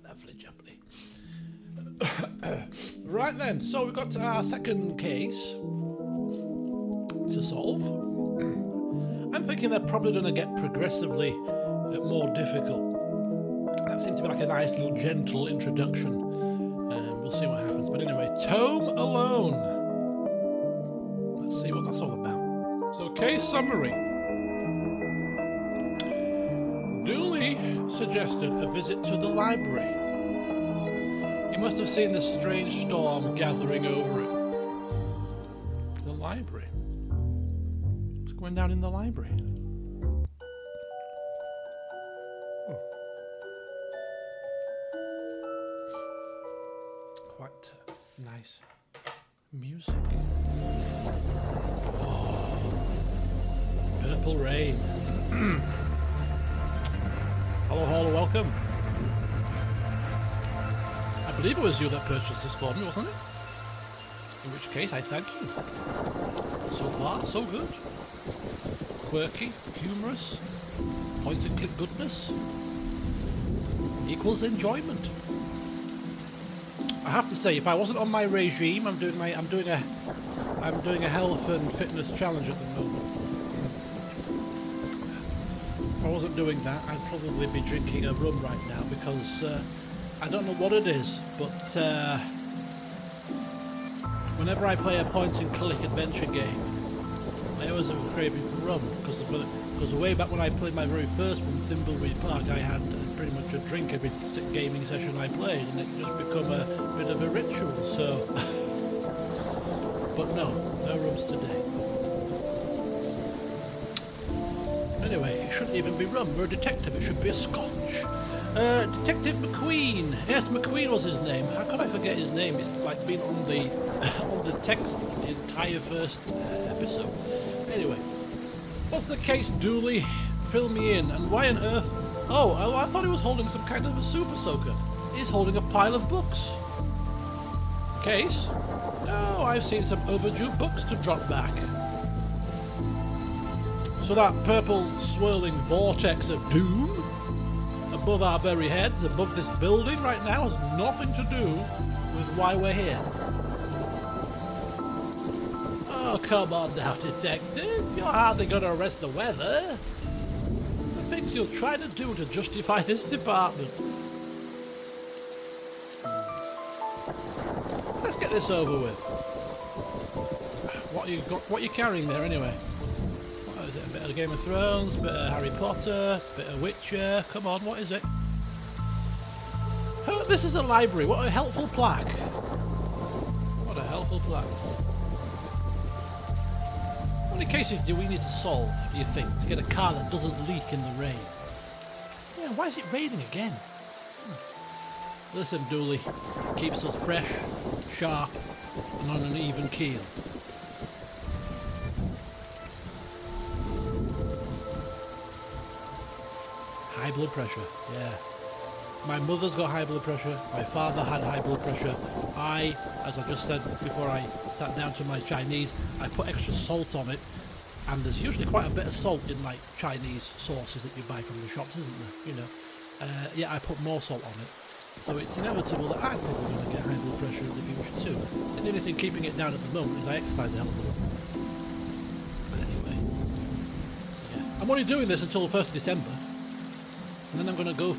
Lovely jubbly. Right then, so we've got our second case to solve. I'm thinking they're probably going to get progressively more difficult. That seems to be like a nice little gentle introduction. We'll see what happens. But anyway, Tome Alone. Let's see what that's all about. So, case summary. Dooley suggested a visit to the library. He must have seen the strange storm gathering over it. The library. What's going down in the library? Oh. Quite nice music. Oh. Purple Rain. Hello, welcome. I believe it was you that purchased this for me, wasn't it? In which case, I thank you. So far, so good. Quirky, humorous, point-and-click goodness equals enjoyment. I have to say, if I wasn't on my regime, I'm doing a health and fitness challenge at the moment. If I wasn't doing that, I'd probably be drinking a rum right now because I don't know what it is, but whenever I play a point-and-click adventure game, I always have a craving for rum because way back when I played my very first one, Thimbleweed Park, I had pretty much a drink every gaming session I played, and it just become a bit of a ritual. So, but no rums today. Anyway, it shouldn't even be rum. We're a detective. It should be a scotch. Detective McQueen. Yes, McQueen was his name. How could I forget his name? It's like been on the text the entire first episode. Anyway, what's the case, Dooley? Fill me in. And why on earth? Oh, I thought he was holding some kind of a super soaker. He's holding a pile of books. Case? No, I've seen some overdue books to drop back. So that purple swirling vortex of doom above our very heads, above this building right now, has nothing to do with why we're here. Oh, come on now, detective. You're hardly going to arrest the weather. The things you'll try to do to justify this department. Let's get this over with. What are you carrying there anyway? What is it? A bit of Game of Thrones, a bit of Harry Potter, a bit of Witcher. Come on, what is it? Oh, this is a library. What a helpful plaque. What a helpful plaque. How many cases do we need to solve, do you think, to get a car that doesn't leak in the rain? Yeah, why is it raining again? Listen, Dooley, it keeps us fresh, sharp, and on an even keel. High blood pressure, yeah. My mother's got high blood pressure, my father had high blood pressure. I, as I just said before I sat down to my Chinese, I put extra salt on it, and there's usually quite a bit of salt in like Chinese sauces that you buy from the shops, isn't there? You know, yeah, I put more salt on it. So it's inevitable that I'm probably going to get high blood pressure in the future too. And the only thing keeping it down at the moment is I exercise a hell of a lot. But anyway, yeah. I'm only doing this until the 1st of December. And then I'm going to go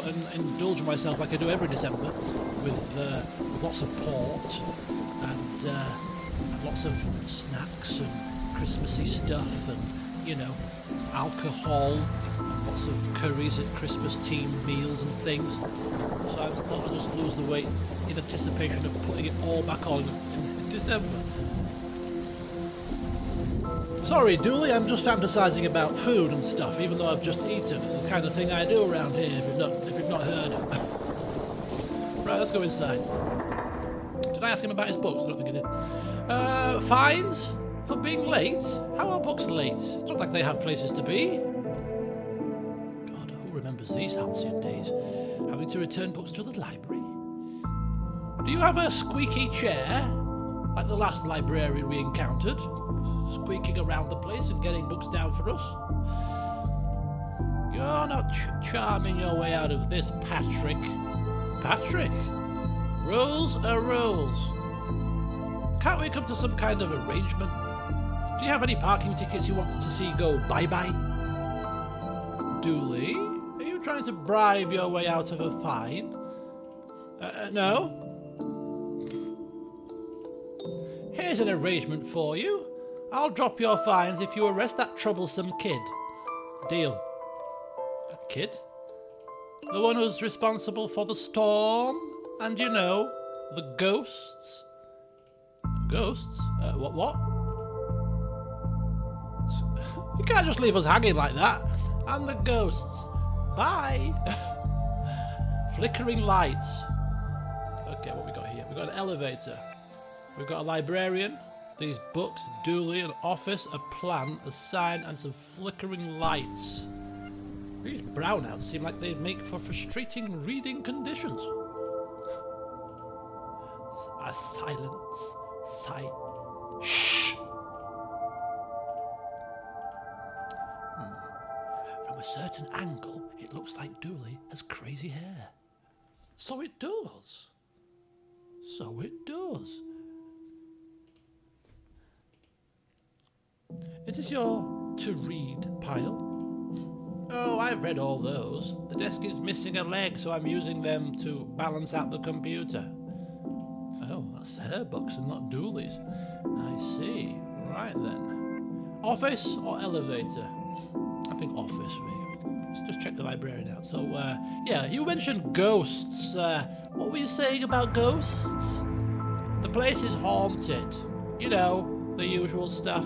and indulge myself like I do every December with lots of port and lots of snacks and Christmassy stuff and, you know, alcohol, lots of curries at Christmas team meals and things. So I thought I'd just lose the weight in anticipation of putting it all back on in December. Sorry, Dooley, I'm just fantasizing about food and stuff, even though I've just eaten. It's the kind of thing I do around here, if you've not heard. Right, let's go inside. Did I ask him about his books? I don't think I did. Fines? For being late? How are books late? It's not like they have places to be. God, who remembers these halcyon days? Having to return books to the library? Do you have a squeaky chair? Like the last librarian we encountered? Squeaking around the place and getting books down for us? You're not charming your way out of this, Patrick. Patrick? Rules are rules. Can't we come to some kind of arrangement? Do you have any parking tickets you want to see go bye-bye? Dooley? Are you trying to bribe your way out of a fine? No? Here's an arrangement for you. I'll drop your fines if you arrest that troublesome kid. Deal. A kid? The one who's responsible for the storm? And you know, the ghosts? Ghosts? What? You can't just leave us hanging like that. And the ghosts. Bye. Flickering lights. Okay, what we got here? We've got an elevator. We've got a librarian. These books, Dooley, an office, a plant, a sign, and some flickering lights. These brownouts seem like they'd make for frustrating reading conditions. A silence. Shh! From a certain angle, it looks like Dooley has crazy hair. So it does. So it does. Is this your to-read pile? Oh, I've read all those. The desk is missing a leg, so I'm using them to balance out the computer. Oh, that's her books and not Dooley's. I see. Right then. Office or elevator? I think office. Let's just check the librarian out. So, yeah, you mentioned ghosts. What were you saying about ghosts? The place is haunted. You know, the usual stuff.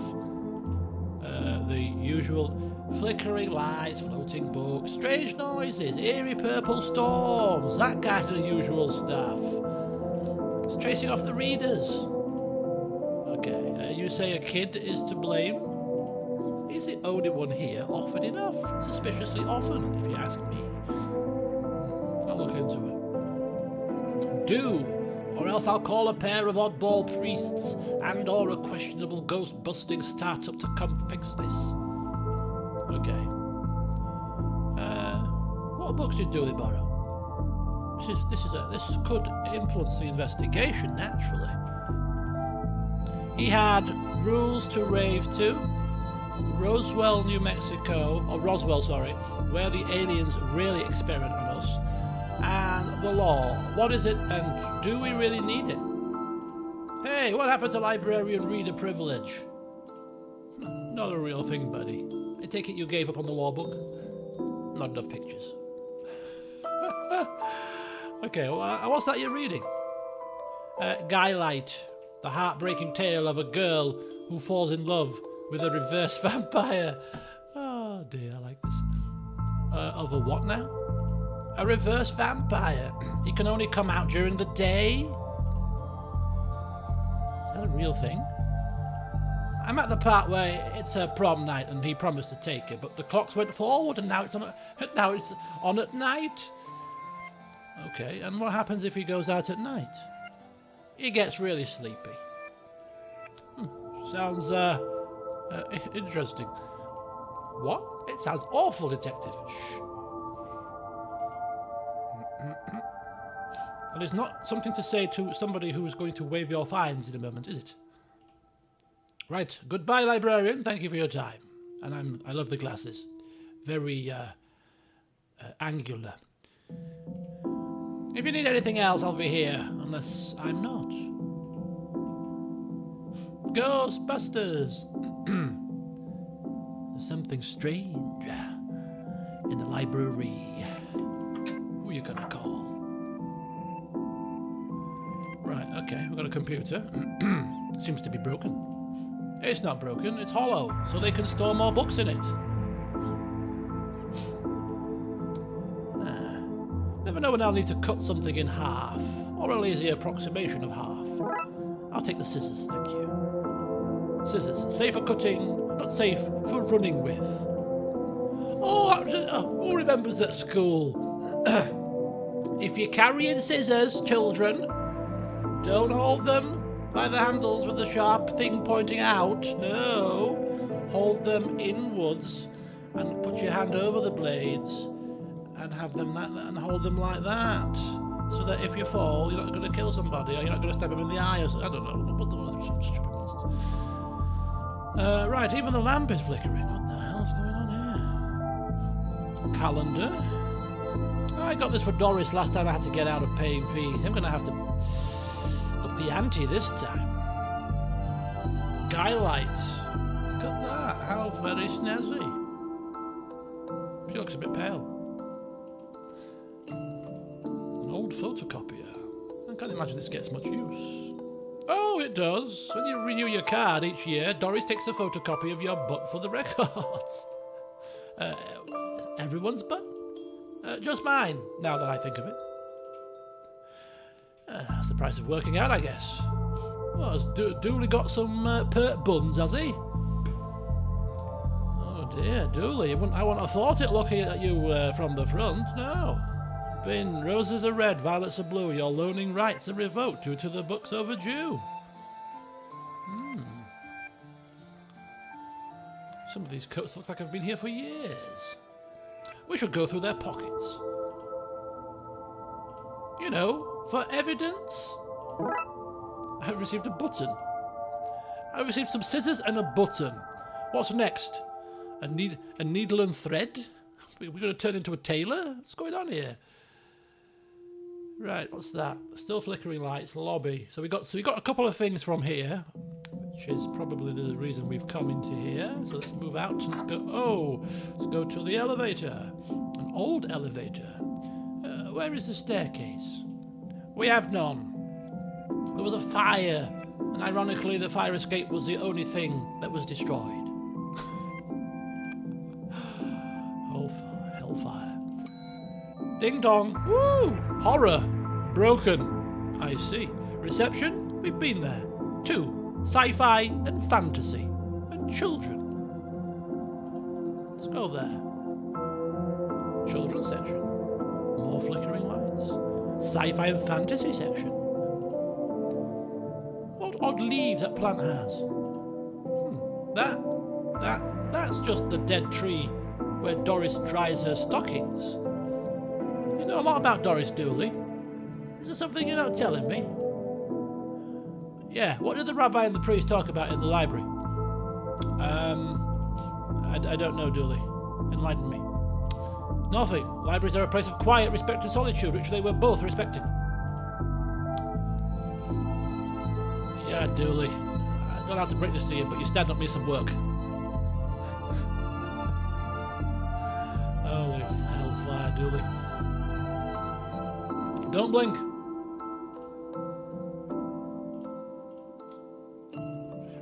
The usual flickering lights, floating books, strange noises, eerie purple storms, that kind of usual stuff. It's chasing off the readers. Okay, you say a kid is to blame? He's the only one here often enough. Suspiciously often, if you ask me. I'll look into it. Do, or else I'll call a pair of oddball priests and or a questionable ghost-busting startup to come fix this. Okay. What books did Dooley borrow? This could influence the investigation, naturally. He had Rules to Rave To, Roswell, New Mexico, or Roswell, sorry, where the aliens really experiment on us, and The Law. What is it, and do we really need it? Hey, what happened to librarian reader privilege? Not a real thing, buddy. I take it you gave up on the law book? Not enough pictures. Okay, well, what's that you're reading? Guy Light, the heartbreaking tale of a girl who falls in love with a reverse vampire. Oh dear, I like this. Of a what now? A reverse vampire. He can only come out during the day? Is that a real thing? I'm at the part where it's her prom night and he promised to take her, but the clocks went forward and now it's on at night. Okay, and what happens if he goes out at night? He gets really sleepy. Sounds interesting. What? It sounds awful, detective. Shh. And it's not something to say to somebody who is going to waive your fines in a moment, is it? Right. Goodbye, librarian. Thank you for your time. And I love the glasses. Very angular. If you need anything else, I'll be here. Unless I'm not. Ghostbusters! There's something strange in the library. Who are you gonna call? Right, okay, we've got a computer. Seems to be broken. It's not broken, it's hollow, so they can store more books in it. Never know when I'll need to cut something in half, or a lazy approximation of half. I'll take the scissors, thank you. Scissors, safe for cutting, not safe for running with. Oh, who remembers at school? If you're carrying scissors, children, don't hold them by the handles with the sharp thing pointing out. No, hold them inwards and put your hand over the blades and have them and hold them like that, so that if you fall, you're not going to kill somebody, or you're not going to stab him in the eye, or I don't know. Some stupid nonsense. Right, even the lamp is flickering. What the hell's going on here? Calendar. I got this for Doris last time I had to get out of paying fees. I'm going to have to up the ante this time. Guy lights. Look at that. How very snazzy. She looks a bit pale. An old photocopier. I can't imagine this gets much use. Oh, it does. When you renew your card each year, Doris takes a photocopy of your butt for the records. Everyone's butt? Just mine, now that I think of it. That's the price of working out, I guess. Well, has Dooley got some pert buns, has he? Oh dear, Dooley, I wouldn't have thought it looking at you from the front, no. Bin, roses are red, violets are blue, your loaning rights are revoked due to the book's overdue. Some of these coats look like I've been here for years. We should go through their pockets. You know, for evidence. I've received a button. I've received some scissors and a button. What's next? A needle and thread? We're going to turn into a tailor? What's going on here? Right, what's that? Still flickering lights, lobby. So we got a couple of things from here, which is probably the reason we've come into here. So let's move out and let's go. Oh, let's go to the elevator. An old elevator. Where is the staircase? We have none. There was a fire, and ironically, the fire escape was the only thing that was destroyed. Hellfire. Ding dong. Woo! Horror. Broken. I see. Reception? We've been there. 2. Sci-fi and fantasy. And children. Let's go there. Children's section. More flickering lights. Sci-fi and fantasy section. What odd leaves that plant has. That's just the dead tree where Doris dries her stockings. You know a lot about Doris Dooley. Is there something you're not telling me? Yeah, what did the rabbi and the priest talk about in the library? I don't know, Dooley. Enlighten me. Nothing. Libraries are a place of quiet, respect and solitude, which they were both respecting. Yeah, Dooley. I don't know how to break this to you, but you stand up me some work. Holy hellfire, Dooley. Don't blink.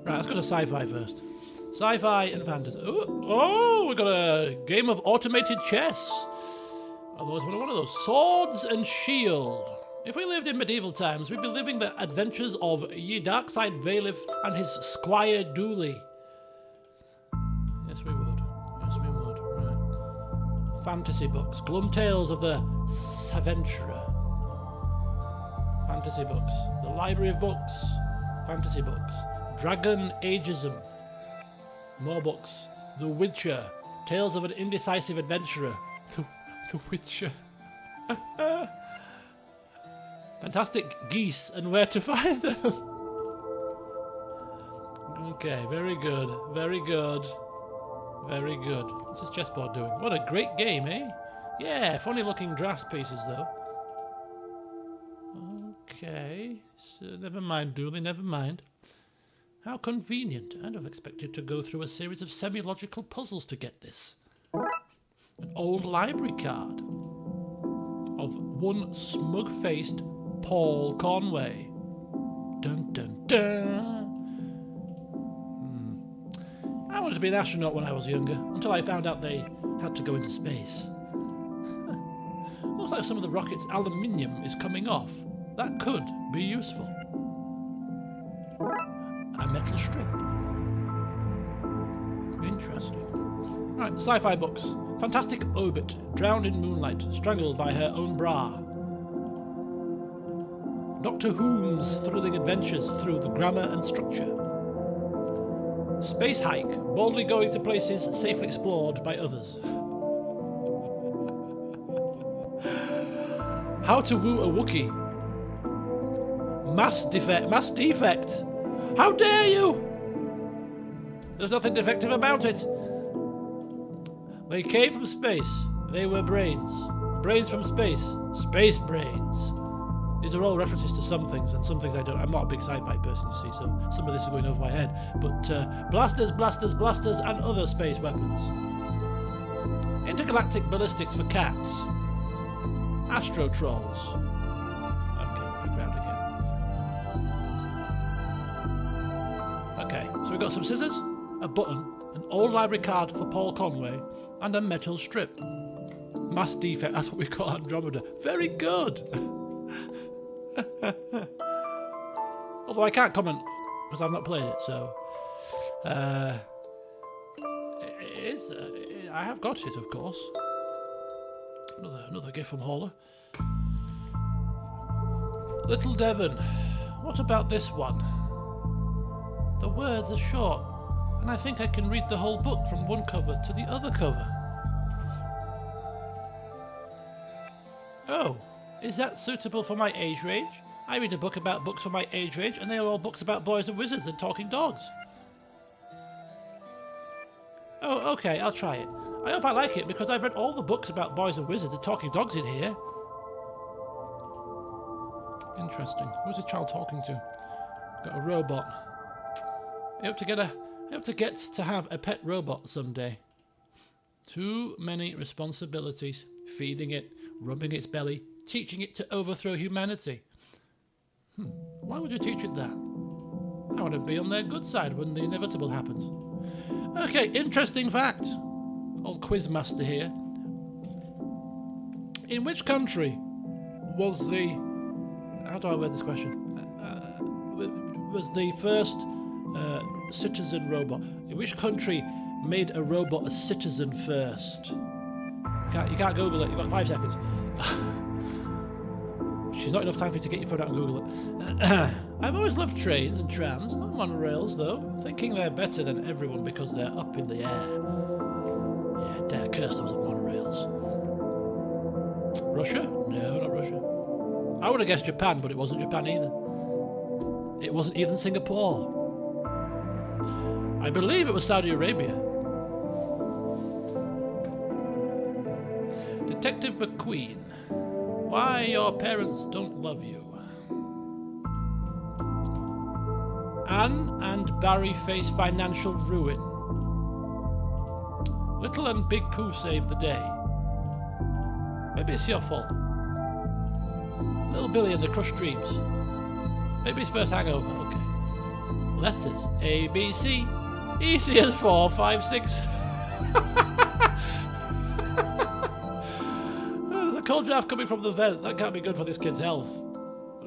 Right, let's go to sci-fi first. Sci-fi and fantasy. Oh, we got a game of automated chess. Otherwise, one of those. Swords and shield. If we lived in medieval times, we'd be living the adventures of ye Darkside bailiff and his squire Dooley. Yes, we would. Yes, we would. Right. Fantasy books. Glum tales of the Saventurer. Fantasy books. The Library of Books. Fantasy books. Dragon Ageism. More books. The Witcher. Tales of an indecisive adventurer. The Witcher. Fantastic geese and where to find them. Okay, very good. Very good. Very good. What's this chessboard doing? What a great game, eh? Yeah, funny looking drafts pieces though. Okay, so never mind, Dooley, never mind. How convenient. I'd have expected to go through a series of semi-logical puzzles to get this. An old library card of one smug-faced Paul Conway. Dun dun dun. I wanted to be an astronaut when I was younger, until I found out they had to go into space. Looks like some of the rocket's aluminium is coming off. That could be useful. A metal strip. Interesting. Right, sci-fi books. Fantastic Obit, drowned in moonlight, strangled by her own bra. Doctor Who's thrilling adventures through the grammar and structure. Space hike. Boldly going to places safely explored by others. How to woo a Wookiee. Mass defect. How dare you! There's nothing defective about it. They came from space. They were brains. Brains from space. Space brains. These are all references to some things, and some things I don't. I'm not a big sci-fi person, you see, so some of this is going over my head. But blasters, and other space weapons. Intergalactic ballistics for cats. Astro trolls. Okay, back round again. Okay, so we've got some scissors, a button, an old library card for Paul Conway, and a metal strip. Mass defect, that's what we call Andromeda. Very good! Although I can't comment because I've not played it, so it is. I have got it, of course. Another gift from Hauler. Little Devon, what about this one? The words are short, and I think I can read the whole book from one cover to the other cover. Oh. Is that suitable for my age range? I read a book about books for my age range, and they are all books about boys and wizards and talking dogs. Oh, okay, I'll try it. I hope I like it, because I've read all the books about boys and wizards and talking dogs in here. Interesting. Who's the child talking to? Got a robot. I hope to get to have a pet robot someday. Too many responsibilities. Feeding it, rubbing its belly, teaching it to overthrow humanity. Why would you teach it that? I want to be on their good side when the inevitable happens. Okay, interesting fact. Old quizmaster here. In which country was the... How do I word this question? Was the first citizen robot? In which country made a robot a citizen first? You can't Google it. You've got 5 seconds. She's not enough time for you to get your phone out and Google it. I've always loved trains and trams, not monorails though. Thinking they're better than everyone because they're up in the air. Yeah, dare curse those monorails. Russia? No, not Russia. I would have guessed Japan, but it wasn't Japan either. It wasn't even Singapore. I believe it was Saudi Arabia. Detective McQueen. Why your parents don't love you. Anne and Barry face financial ruin. Little and Big Pooh saved the day. Maybe it's your fault. Little Billy and the Crushed Dreams. Maybe his first hangover. Okay. Letters. A, B, C. Easy as 4, 5, 6. There's a cold draft coming from the vent. That can't be good for this kid's health.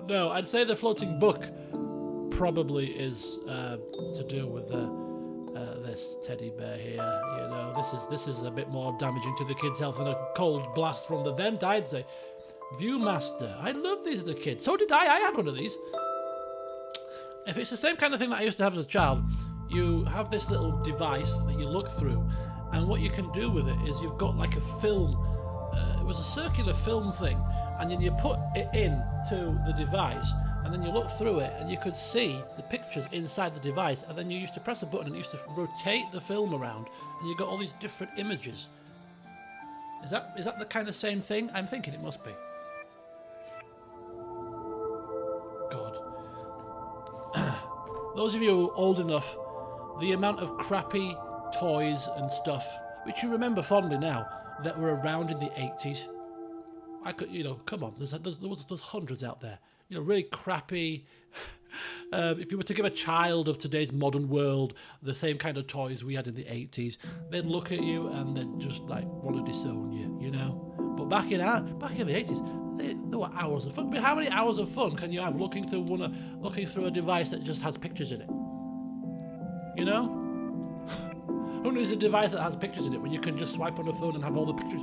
No, I'd say the floating book probably is to do with this teddy bear here. You know, this is a bit more damaging to the kid's health than a cold blast from the vent, I'd say. Viewmaster. I loved these as a kid. So did I. I had one of these. If it's the same kind of thing that I used to have as a child, you have this little device that you look through, and what you can do with it is you've got like a film. It was a circular film thing, and then you put it into the device, and then you look through it, and you could see the pictures inside the device, and then you used to press a button and it used to rotate the film around, and you got all these different images. Is that the kind of same thing? I'm thinking it must be. God. Those of you old enough, the amount of crappy toys and stuff, which you remember fondly now, that were around in the 80s. I could, you know, come on, there's hundreds out there. You know, really crappy. If you were to give a child of today's modern world the same kind of toys we had in the 80s, they'd look at you and they'd just like want to disown you, you know. But back in the 80s, there were hours of fun. But how many hours of fun can you have looking through a device that just has pictures in it? You know? Who needs a device that has pictures in it when you can just swipe on the phone and have all the pictures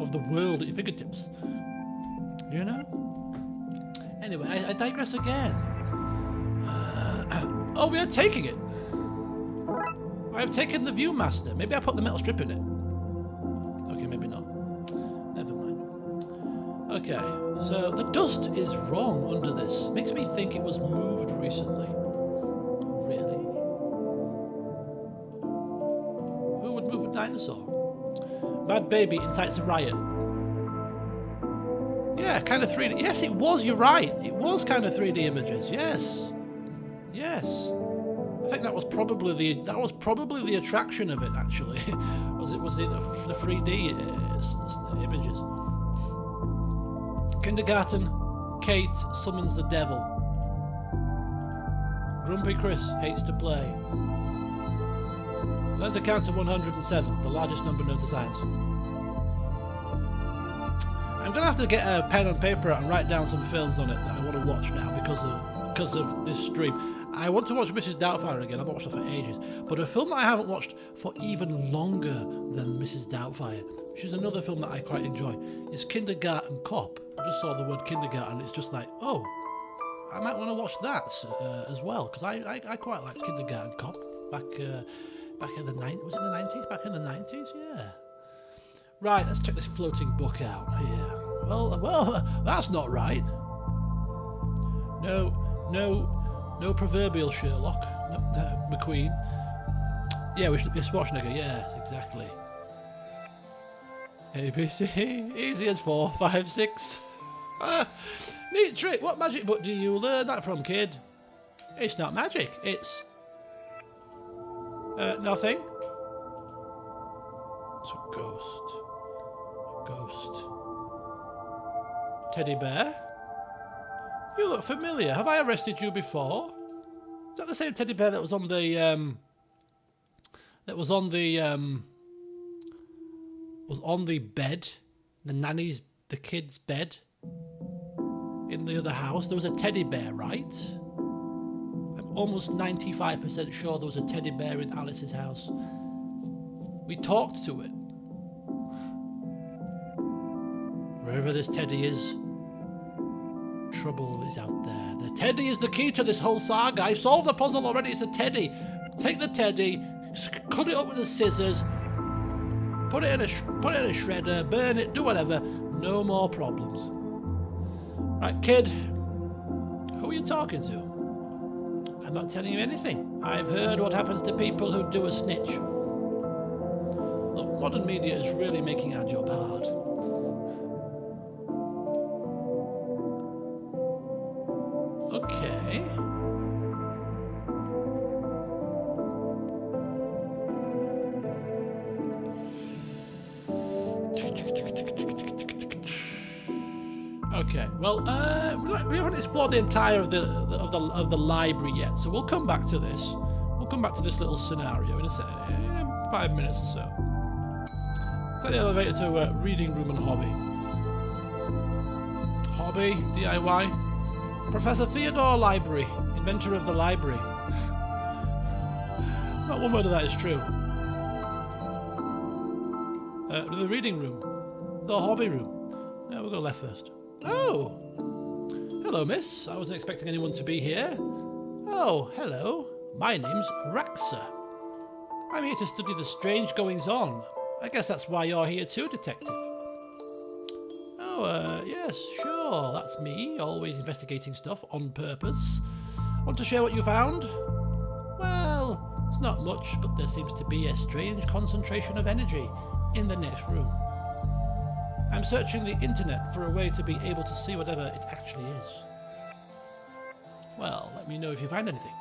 of the world at your fingertips? You know? Anyway, I digress again. Oh, we are taking it. I've taken the Viewmaster. Maybe I put the metal strip in it. Okay, maybe not. Never mind. Okay, so the dust is wrong under this. Makes me think it was moved recently. Really? Who would move a dinosaur? Bad Baby incites a riot. Yeah, kind of 3D. Yes, it was. You're right. It was kind of 3D images. Yes. Yes. I think that was probably the attraction of it. Actually, was the 3D images. Kindergarten. Kate summons the devil. Grumpy Chris hates to play. Learn to count to 107, the largest number known to science. I'm gonna have to get a pen and paper out and write down some films on it that I want to watch now because of this stream. I want to watch Mrs. Doubtfire again. I've not watched her for ages, but a film that I haven't watched for even longer than Mrs. Doubtfire, which is another film that I quite enjoy, is Kindergarten Cop. I just saw the word kindergarten. It's just like, oh, I might want to watch that as well because I quite liked Kindergarten Cop back in the 90s. Was it the 90s? Back in the 90s, yeah. Right, let's check this floating book out here. Well, that's not right. No proverbial Sherlock. No, McQueen. Yeah, Schwarzenegger. Yes, exactly. ABC, easy as 4, 5, 6. Neat trick. What magic book do you learn that from, kid? It's not magic. It's nothing. It's a ghost. Teddy bear? You look familiar. Have I arrested you before? Is that the same teddy bear that was on the bed, the kid's bed in the other house? There was a teddy bear, right? I'm almost 95% sure there was a teddy bear in Alice's house. We talked to it. Wherever this teddy is, trouble is out there. The teddy is the key to this whole saga. I solved the puzzle already. It's a teddy. Take the teddy, cut it up with the scissors, put it in a shredder, burn it, do whatever. No more problems. Right, kid. Who are you talking to? I'm not telling you anything. I've heard what happens to people who do a snitch. Look, modern media is really making our job hard. Okay. Okay. Well, we haven't explored the entire of the library yet, so we'll come back to this. We'll come back to this little scenario in 5 minutes or so. Take the elevator to reading room and hobby. Hobby, DIY. Professor Theodore Library, inventor of the library. Not one word of that is true. The reading room. The hobby room. Yeah, we'll go left first. Oh! Hello, miss. I wasn't expecting anyone to be here. Oh, hello. My name's Raxa. I'm here to study the strange goings-on. I guess that's why you're here too, detective. Oh, yes, sure. That's me, always investigating stuff on purpose. Want to share what you found? Well, it's not much, but there seems to be a strange concentration of energy in the next room. I'm searching the internet for a way to be able to see whatever it actually is. Well, let me know if you find anything.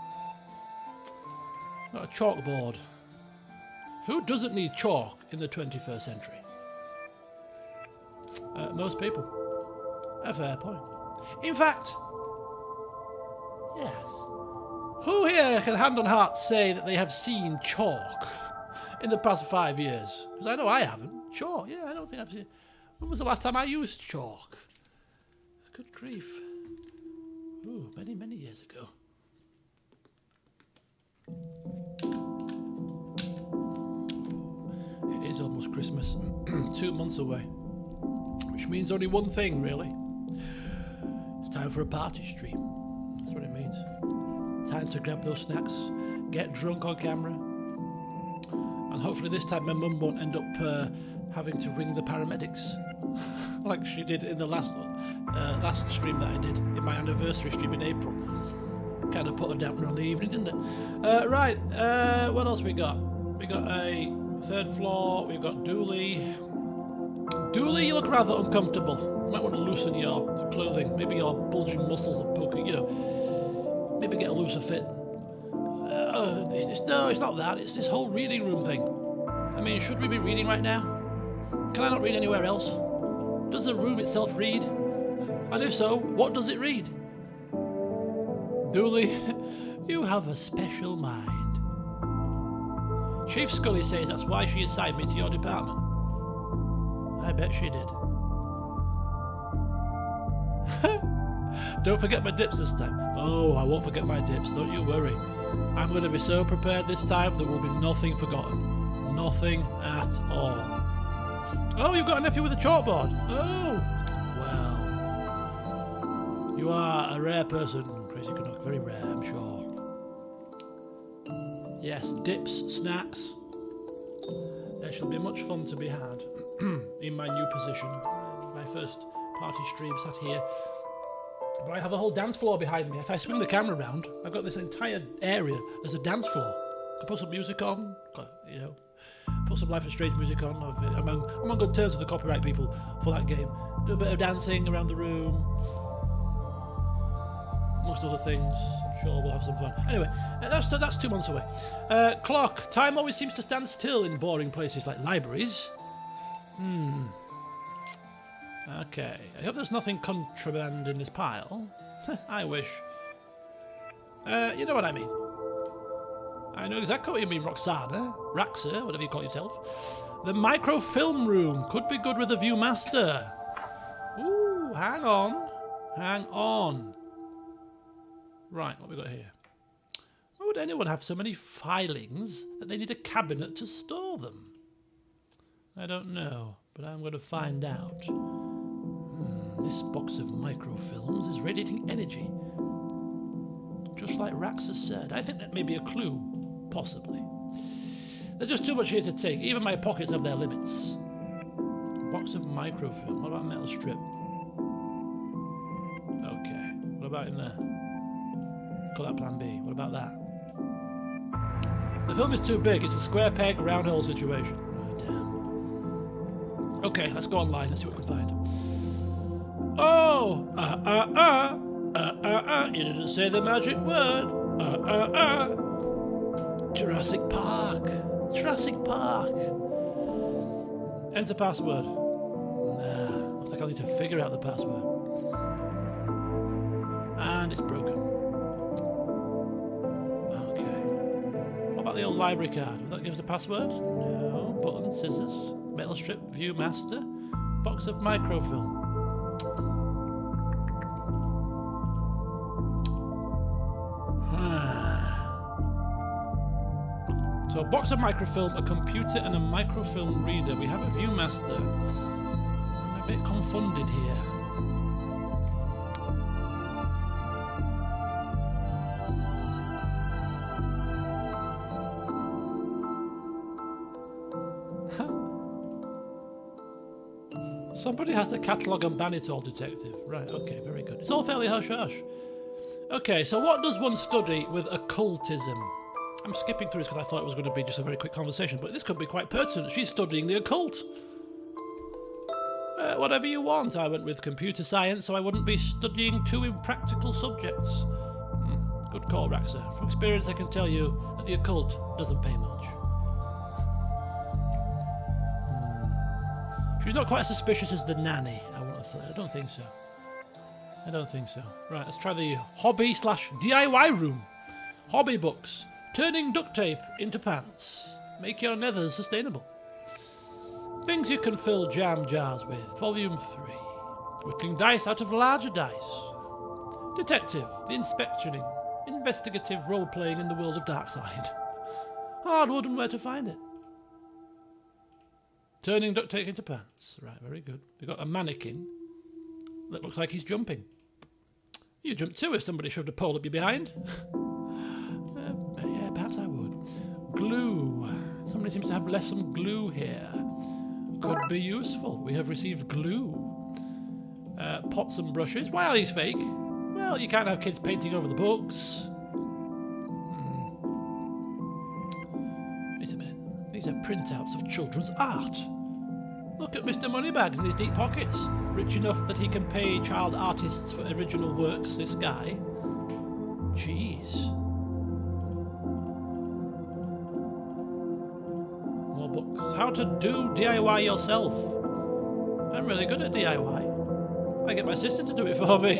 Got a chalkboard. Who doesn't need chalk in the 21st century? Most people. A fair point. In fact, yes. Who here can hand on heart say that they have seen chalk in the past 5 years? Because I know I haven't. Chalk, yeah, I don't think I've seen. When was the last time I used chalk? Good grief. Ooh, many, many years ago. It is almost Christmas. 2 months away. Which means only one thing, really. It's time for a party stream. That's what it means. Time to grab those snacks, get drunk on camera, And hopefully this time my mum won't end up having to ring the paramedics like she did in the last stream that I did, in my anniversary stream in April. Kind of put a dampener on the evening, didn't it? Right, what else we got? We got a third floor, we've got Dooley. Dooley, you look rather uncomfortable. You might want to loosen your clothing. Maybe your bulging muscles are poking, you know. Maybe get a looser fit. No, it's not that. It's this whole reading room thing. I mean, should we be reading right now? Can I not read anywhere else? Does the room itself read? And if so, what does it read? Dooley, you have a special mind. Chief Scully says that's why she assigned me to your department. I bet she did. Don't forget my dips this time. Oh, I won't forget my dips, don't you worry. I'm going to be so prepared this time there will be nothing forgotten. Nothing at all. Oh, you've got a nephew with a chalkboard. Oh, well. You are a rare person, Crazy Canuck. Very rare, I'm sure. Yes, dips, snacks. There shall be much fun to be had in my new position. My first party stream sat here. But I have a whole dance floor behind me. If I swing the camera around, I've got this entire area as a dance floor. I can put some music on, you know, put some Life is Strange music on. I'm on good terms with the copyright people for that game. Do a bit of dancing around the room, amongst other things. I'm sure we'll have some fun. Anyway, that's 2 months away. Clock. Time always seems to stand still in boring places like libraries. Okay, I hope there's nothing contraband in this pile. I wish. You know what I mean. I know exactly what you mean, Roxana. Raxa, whatever you call yourself. The microfilm room could be good with a Viewmaster. Ooh, hang on. Hang on. Right, what have we got here? Why would anyone have so many filings that they need a cabinet to store them? I don't know, but I'm going to find out. This box of microfilms is radiating energy. Just like Raxa said. I think that may be a clue. Possibly. There's just too much here to take. Even my pockets have their limits. Box of microfilm. What about a metal strip? Okay. What about in there? Call that plan B. What about that? The film is too big. It's a square peg, round hole situation. Oh, damn. Okay, let's go online. Let's see what we can find. Oh! You didn't say the magic word. Jurassic Park. Jurassic Park. Enter password. Nah, looks like I need to figure out the password. And it's broken. Okay. What about the old library card? Will that give us a password? No. Button, scissors, metal strip, Viewmaster, box of microfilm. So a box of microfilm, a computer and a microfilm reader. We have a Viewmaster. I'm a bit confounded here. Somebody has to catalogue and ban it all, detective. Right, okay, very good. It's all fairly hush-hush. Okay, so what does one study with occultism? I'm skipping through this because I thought it was going to be just a very quick conversation, but this could be quite pertinent. She's studying the occult. Whatever you want. I went with computer science, so I wouldn't be studying two impractical subjects. Good call, Raxa. From experience, I can tell you that the occult doesn't pay much. She's not quite as suspicious as the nanny. I don't think so. I don't think so. Right, let's try the hobby/DIY room. Hobby books. Turning duct tape into pants. Make your nethers sustainable. Things you can fill jam jars with. Volume 3. Whittling dice out of larger dice. Detective. The investigative role-playing in the world of Darkside. Hardwood and where to find it. Turning duct tape into pants. Right, very good. We've got a mannequin that looks like he's jumping. You jump too if somebody shoved a pole up your behind. Yeah, perhaps I would. Glue. Somebody seems to have left some glue here. Could be useful. We have received glue. Pots and brushes. Why are these fake? Well, you can't have kids painting over the books. Wait a minute. These are printouts of children's art. Look at Mr. Moneybags in his deep pockets. Rich enough that he can pay child artists for original works, this guy. Jeez. More books. How to do DIY yourself. I'm really good at DIY. I get my sister to do it for me.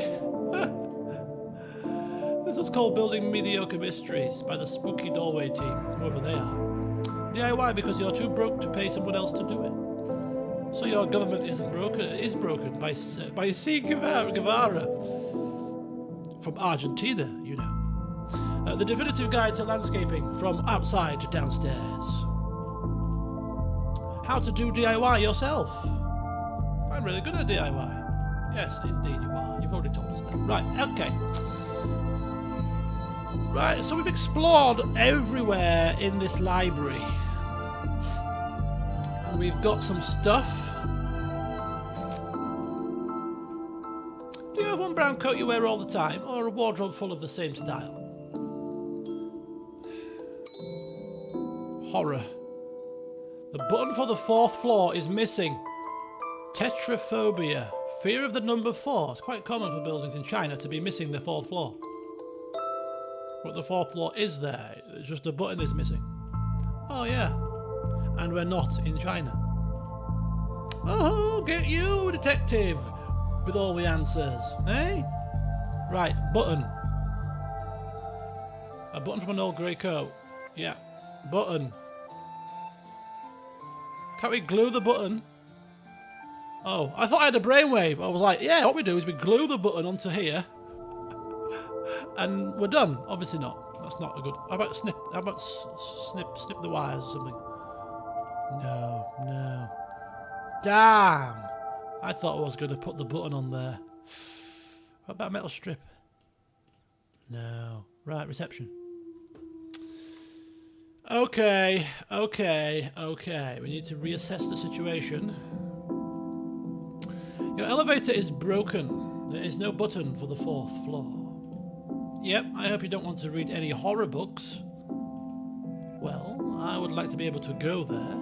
This was called Building Mediocre Mysteries by the Spooky Doorway team, whoever they are. DIY because you're too broke to pay someone else to do it. So your government is broken by C. Guevara from Argentina, you know. The definitive guide to landscaping from outside to downstairs. How to do DIY yourself. I'm really good at DIY. Yes, indeed you are. You've already told us that. Right, okay. Right, so we've explored everywhere in this library. And we've got some stuff. Do you have one brown coat you wear all the time, or a wardrobe full of the same style? Horror. The button for the 4th floor is missing. Tetraphobia. Fear of the number 4. It's quite common for buildings in China to be missing the 4th floor. But the 4th floor is there. It's just a button is missing. Oh yeah. And we're not in China. Oh, get you, detective, with all the answers, eh? Right, button. A button from an old grey coat. Yeah, button. Can't we glue the button? Oh, I thought I had a brainwave. I was like, yeah, what we do is we glue the button onto here, and we're done. Obviously not. That's not a good. How about snip? How about snip the wires or something? No, no. Damn! I thought I was going to put the button on there. What about a metal strip? No. Right, reception. Okay, okay, okay. We need to reassess the situation. Your elevator is broken. There is no button for the 4th floor. Yep, I hope you don't want to read any horror books. Well, I would like to be able to go there.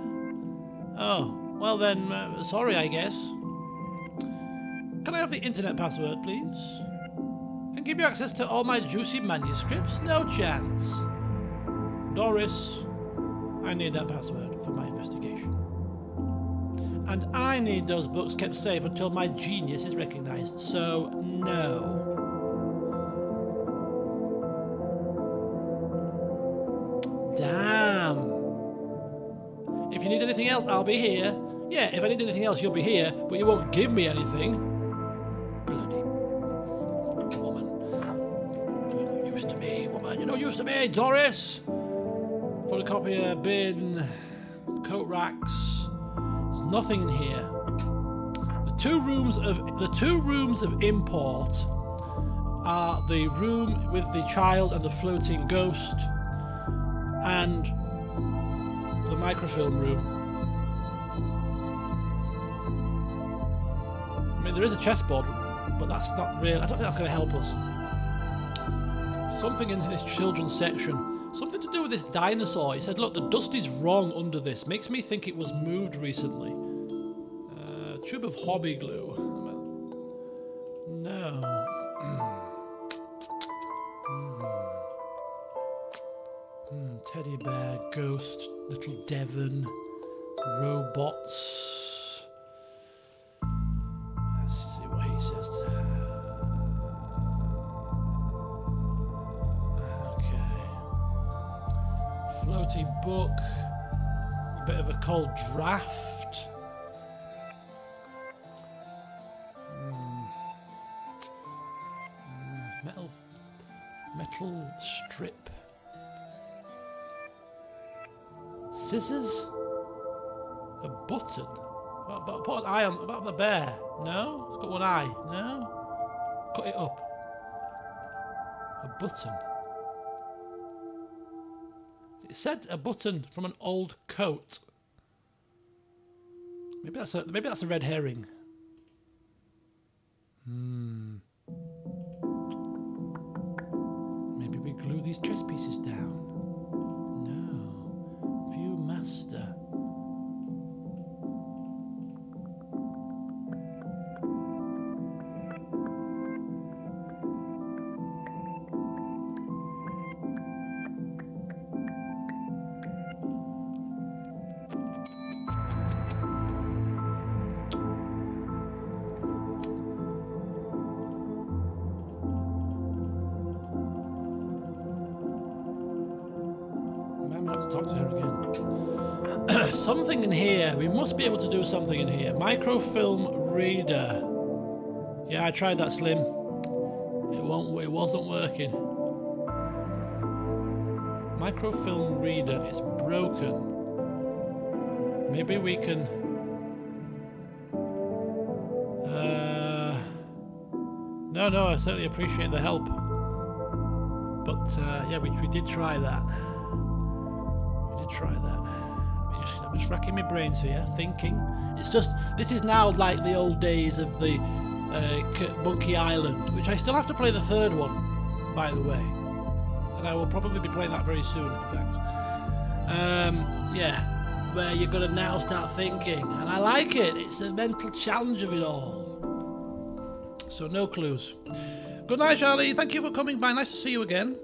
Oh, well then, sorry, I guess. Can I have the internet password, please? And give you access to all my juicy manuscripts? No chance. Doris, I need that password for my investigation. And I need those books kept safe until my genius is recognized, so no. Damn. If you need anything else, I'll be here. Yeah, if I need anything else, you'll be here, but you won't give me anything. Bloody woman. You're not used to me, woman. You're not used to me, Doris. Photocopier, bin, coat racks. There's nothing in here. The two rooms of import are the room with the child and the floating ghost, and the microfilm room. I mean, there is a chessboard, but that's not real. I don't think that's going to help us. Something in this children's section. Something to do with this dinosaur. He said, look, the dust is wrong under this. Makes me think it was moved recently. Tube of hobby glue. No. Teddy bear, ghost, little Devon, robots. Let's see what he says. Okay. Floaty book. A bit of a cold draft. Metal strip. Scissors? A button? Put an eye on. About the bear? No? It's got one eye. No? Cut it up. A button. It said a button from an old coat. Maybe that's a red herring. Maybe we glue these chess pieces down. No. View master. Talk to her again. Something in here. We must be able to do something in here. Microfilm reader. Yeah, I tried that, Slim. It wasn't working. Microfilm reader is broken. Maybe we can. No. I certainly appreciate the help. But yeah, we did try that. Try that. I'm just racking my brains here, thinking. It's just, this is now like the old days of the Monkey Island, which I still have to play the third one, by the way. And I will probably be playing that very soon, in fact. Yeah, where you're going to now start thinking. And I like it. It's a mental challenge of it all. So no clues. Good night, Charlie. Thank you for coming by. Nice to see you again.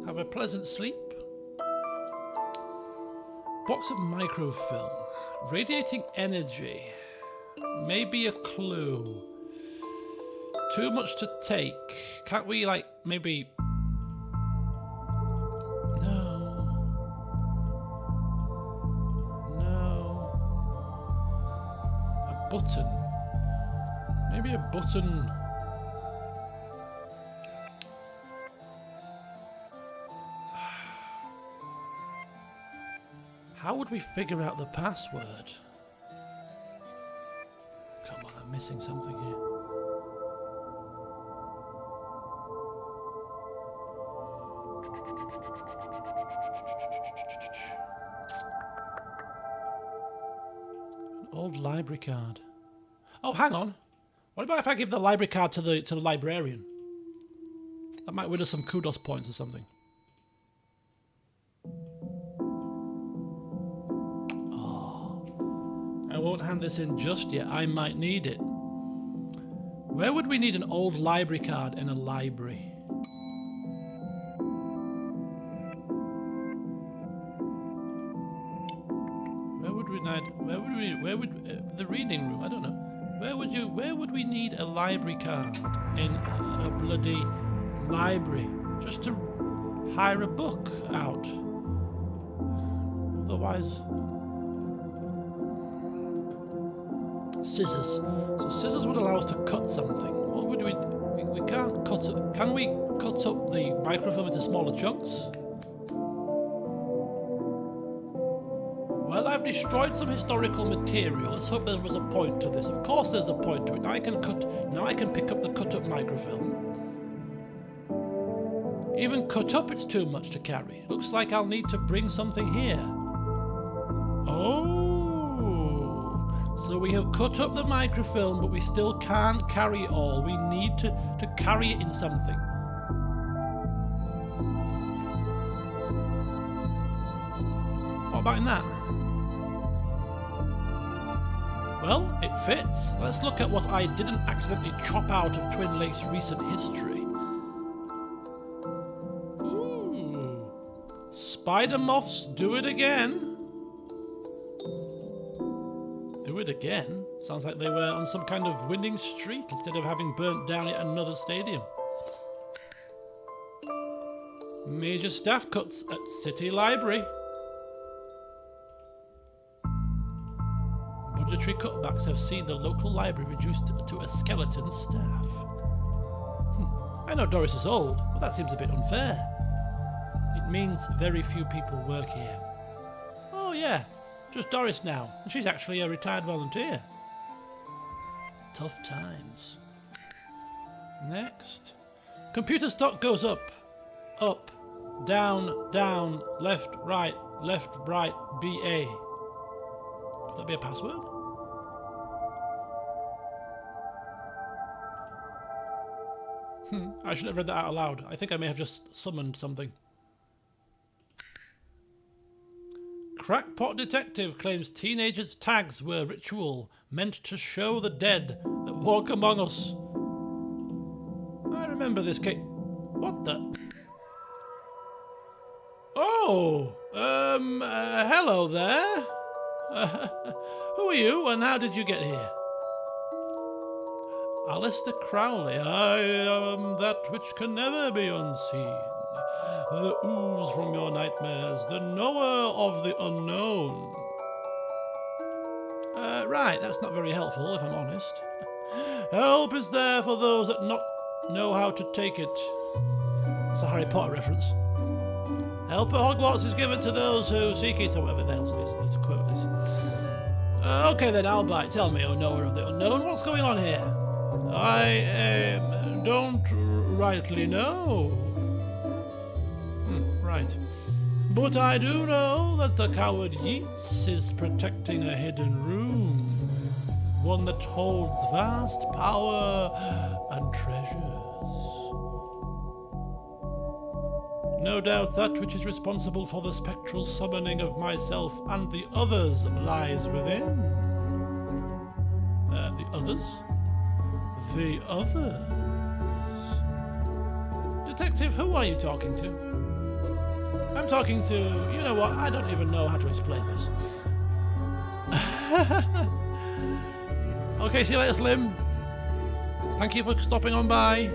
Have a pleasant sleep. Box of microfilm. Radiating energy. Maybe a clue. Too much to take. Can't we, like, maybe... No. A button. Maybe a button... How would we figure out the password? Come on, I'm missing something here. An old library card. Oh, hang on. What about if I give the library card to the librarian? That might win us some kudos points or something. I won't hand this in just yet. I might need it. Where would we need an old library card in a library? Where would the reading room? I don't know. Where would we need a library card in a bloody library? Just to hire a book out. Otherwise... Scissors. So scissors would allow us to cut something. What would we can't cut it. Can we cut up the microfilm into smaller chunks? Well, I've destroyed some historical material. Let's hope there was a point to this. Of course there's a point to it. Now I can pick up the cut up microfilm. Even cut up it's too much to carry. Looks like I'll need to bring something here. Oh! So we have cut up the microfilm, but we still can't carry it all. We need to carry it in something. What about in that? Well, it fits. Let's look at what I didn't accidentally chop out of Twin Lakes' recent history. Ooh. Spider moths do it again. Do it again? Sounds like they were on some kind of winning streak instead of having burnt down yet another stadium. Major staff cuts at City Library. Budgetary cutbacks have seen the local library reduced to a skeleton staff. I know Doris is old, but that seems a bit unfair. It means very few people work here. Oh yeah. Just Doris now, and she's actually a retired volunteer. Tough times. Next. Computer stock goes up. Up. down, down, left, right, BA. Could that be a password? I should have read that out aloud. I think I may have just summoned something. Crackpot detective claims teenagers' tags were ritual meant to show the dead that walk among us. I remember this case. What the? Oh, hello there. Who are you and how did you get here? Alistair Crowley, I am that which can never be unseen. The ooze from your nightmares, the knower of the unknown. Right, that's not very helpful, if I'm honest. Help is there for those that not know how to take it. It's a Harry Potter reference. Help at Hogwarts is given to those who seek it, or whatever the hell it is. Let's quote this. Okay then, Albite, tell me, O knower of the unknown, what's going on here? I don't rightly know. Right. But I do know that the coward Yeats is protecting a hidden room. One that holds vast power and treasures. No doubt that which is responsible for the spectral summoning of myself and the others lies within. The others? The others? Detective, who are you talking to? I'm talking to... You know what? I don't even know how to explain this. Okay, see you later, Slim. Thank you for stopping on by.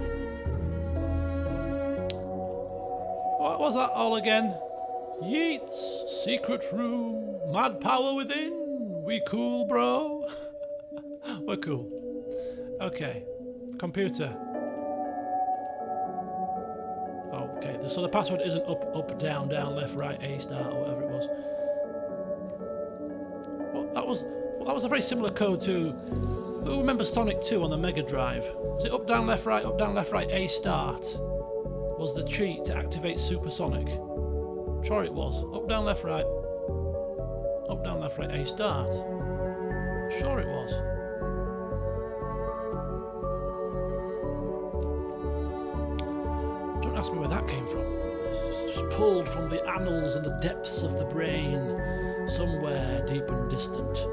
What was that all again? Yeats, secret room, mad power within. We cool, bro? We're cool. Okay. Computer. Oh, okay. So the password isn't up, down, left, right, A star, or whatever it was. Well, that was a very similar code to... Who remembers Sonic 2 on the Mega Drive? Was it up, down, left, right, A start? Was the cheat to activate Supersonic? Sure it was. Up, down, left, right, A start. Sure it was. Don't ask me where that came from. It's just pulled from the annals and the depths of the brain, somewhere deep and distant.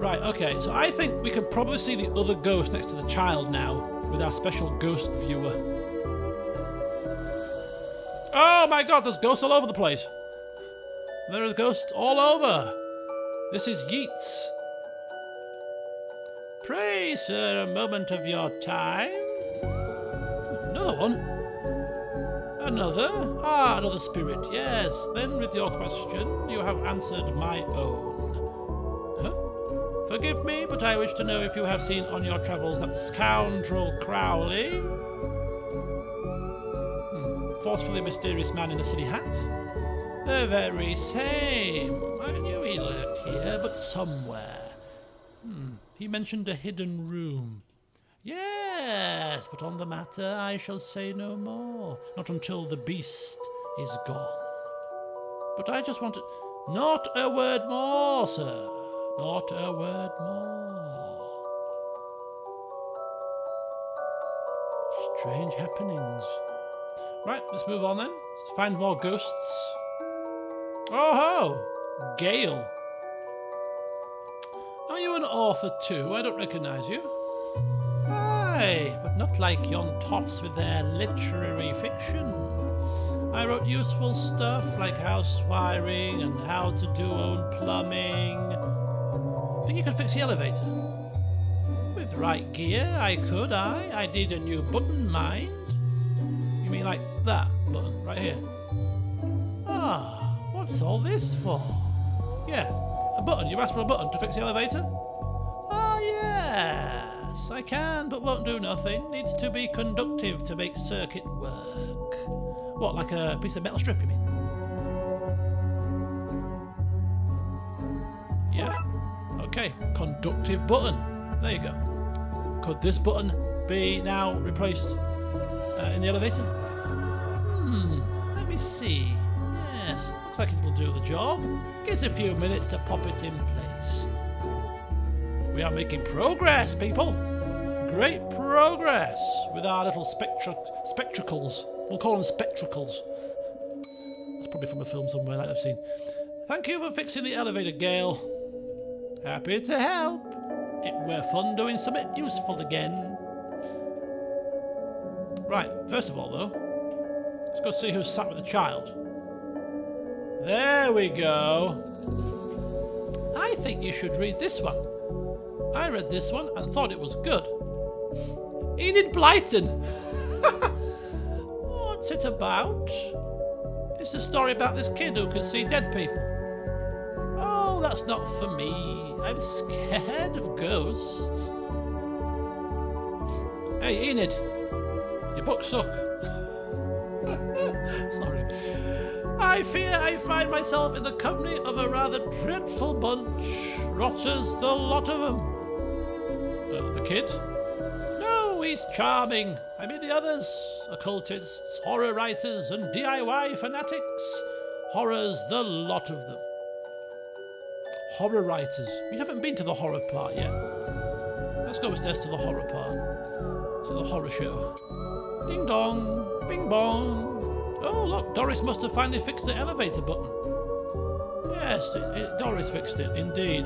Right, okay, so I think we can probably see the other ghost next to the child now with our special ghost viewer. Oh my god, there's ghosts all over the place. There are ghosts all over. This is Yeats. Pray, sir, a moment of your time. Another one? Another? Ah, another spirit. Yes, then with your question, you have answered my own. Huh? Forgive me, but I wish to know if you have seen on your travels that scoundrel Crowley. Forcefully mysterious man in a silly hat? The very same. I knew he lurked here, but somewhere. He mentioned a hidden room. Yes, but on the matter I shall say no more. Not until the beast is gone. But I just wanted... Not a word more, sir. Not a word more. Strange happenings. Right, let's move on then. Let's find more ghosts. Oh ho! Gale. Are you an author too? I don't recognise you. Aye, but not like yon toffs with their literary fiction. I wrote useful stuff like housewiring and how to do own plumbing. Think you could fix the elevator? With right gear, I could, I need a new button, mind. You mean like that button, right here? Ah, what's all this for? Yeah, a button. You asked for a button to fix the elevator? Ah, yes, I can, but won't do nothing. Needs to be conductive to make circuit work. What, like a piece of metal strip, you mean? Yeah, okay, conductive button. There you go. Could this button be now replaced in the elevator? Let me see. like it'll do the job. Give us a few minutes to pop it in place. We are making progress, people. Great progress with our little spectacles. We'll call them spectacles. That's probably from a film somewhere that I've seen. Thank you for fixing the elevator, Gale. Happy to help. It were fun doing something useful again. Right, first of all though, let's go see who's sat with the child. There we go. I think you should read this one. I read this one and thought it was good. Enid Blyton. What's it about? It's a story about this kid who can see dead people. Oh, that's not for me. I'm scared of ghosts. Hey, Enid. Your books suck. Sorry. I fear I find myself in the company of a rather dreadful bunch. Rotters, the lot of them. The kid? No, he's charming. I mean the others. Occultists, horror writers, and DIY fanatics. Horrors, the lot of them. Horror writers. We haven't been to the horror part yet. Let's go upstairs to the horror part. To the horror show. Ding dong, bing bong. Oh look, Doris must have finally fixed the elevator button. Yes, Doris fixed it, indeed.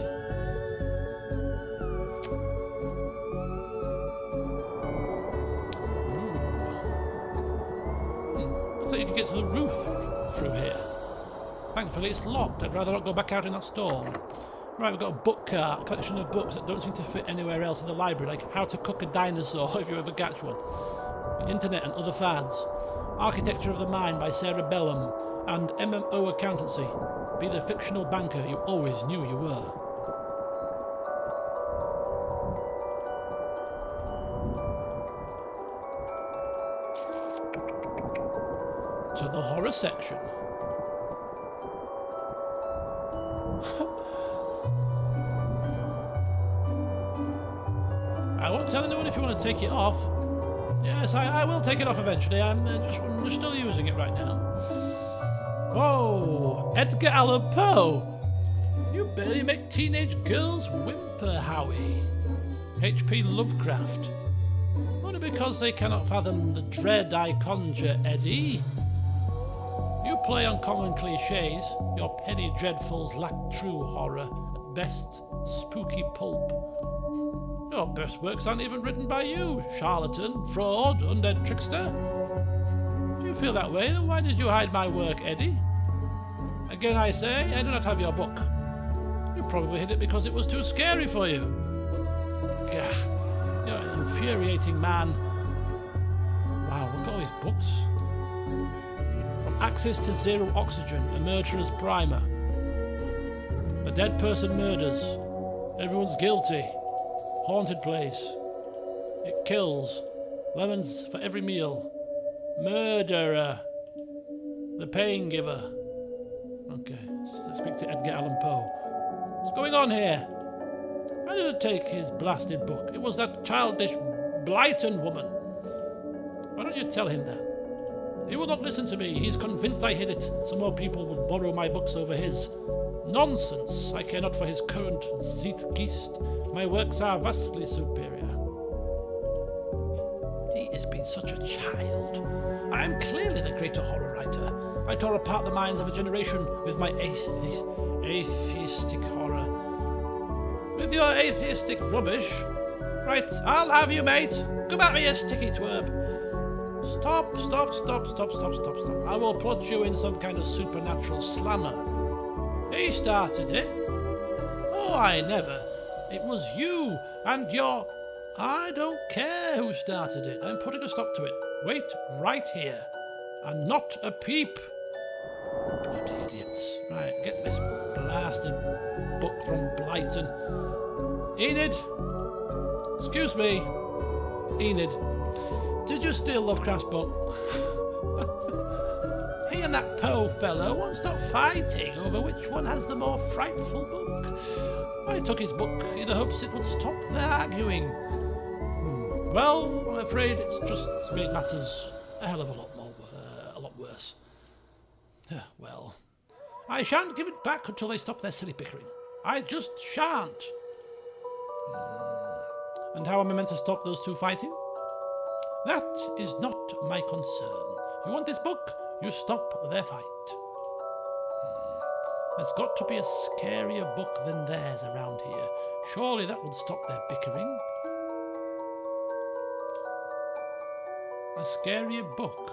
Looks like you can get to the roof through here. Thankfully it's locked. I'd rather not go back out in that storm. Right, we've got a book cart, a collection of books that don't seem to fit anywhere else in the library, like How to Cook a Dinosaur, if you ever catch one. The Internet and Other Fads. Architecture of the Mind by Sarah Bellum. And MMO Accountancy. Be the fictional banker you always knew you were. To the horror section. I won't tell anyone if you want to take it off. Yes, I will take it off eventually. I'm just still using it right now. Whoa, Edgar Allan Poe. You barely make teenage girls whimper, Howie. H.P. Lovecraft. Only because they cannot fathom the dread I conjure, Eddie. You play on common cliches. Your penny dreadfuls lack true horror. At best, spooky pulp. Your best works aren't even written by you, charlatan, fraud, undead trickster. If you feel that way, then why did you hide my work, Eddie? Again I say, I do not have your book. You probably hid it because it was too scary for you. Gah, you're an infuriating man. Wow, look at all these books. From Axis to Zero Oxygen, a murderer's primer. A dead person murders. Everyone's guilty. Haunted place. It kills. Lemons for every meal. Murderer. The pain giver. Okay, let's speak to Edgar Allan Poe. What's going on here? I didn't take his blasted book. It was that childish Blyton woman. Why don't you tell him that? He will not listen to me. He's convinced I hid it, so more people would borrow my books over his. Nonsense. I care not for his current Zeitgeist. My works are vastly superior. He has been such a child. I am clearly the greater horror writer. I tore apart the minds of a generation with my atheistic horror. With your atheistic rubbish. Right, I'll have you, mate. Come at me, you sticky twerp. Stop. I will plot you in some kind of supernatural slammer. He started it. Oh, I never. It was you and your... I don't care who started it. I'm putting a stop to it. Wait right here. And not a peep. Bloody idiots. Right, get this blasted book from Blyton. Enid? Excuse me. Enid, did you steal Lovecraft's book? He and that Poe fellow won't stop fighting over which one has the more frightful book. I took his book in the hopes it would stop their arguing. Well, I'm afraid it's just made matters a hell of a lot worse. Well, I shan't give it back until they stop their silly bickering. I just shan't. And how am I meant to stop those two fighting? That is not my concern. You want this book? You stop their fight. There's got to be a scarier book than theirs around here. Surely that would stop their bickering. A scarier book.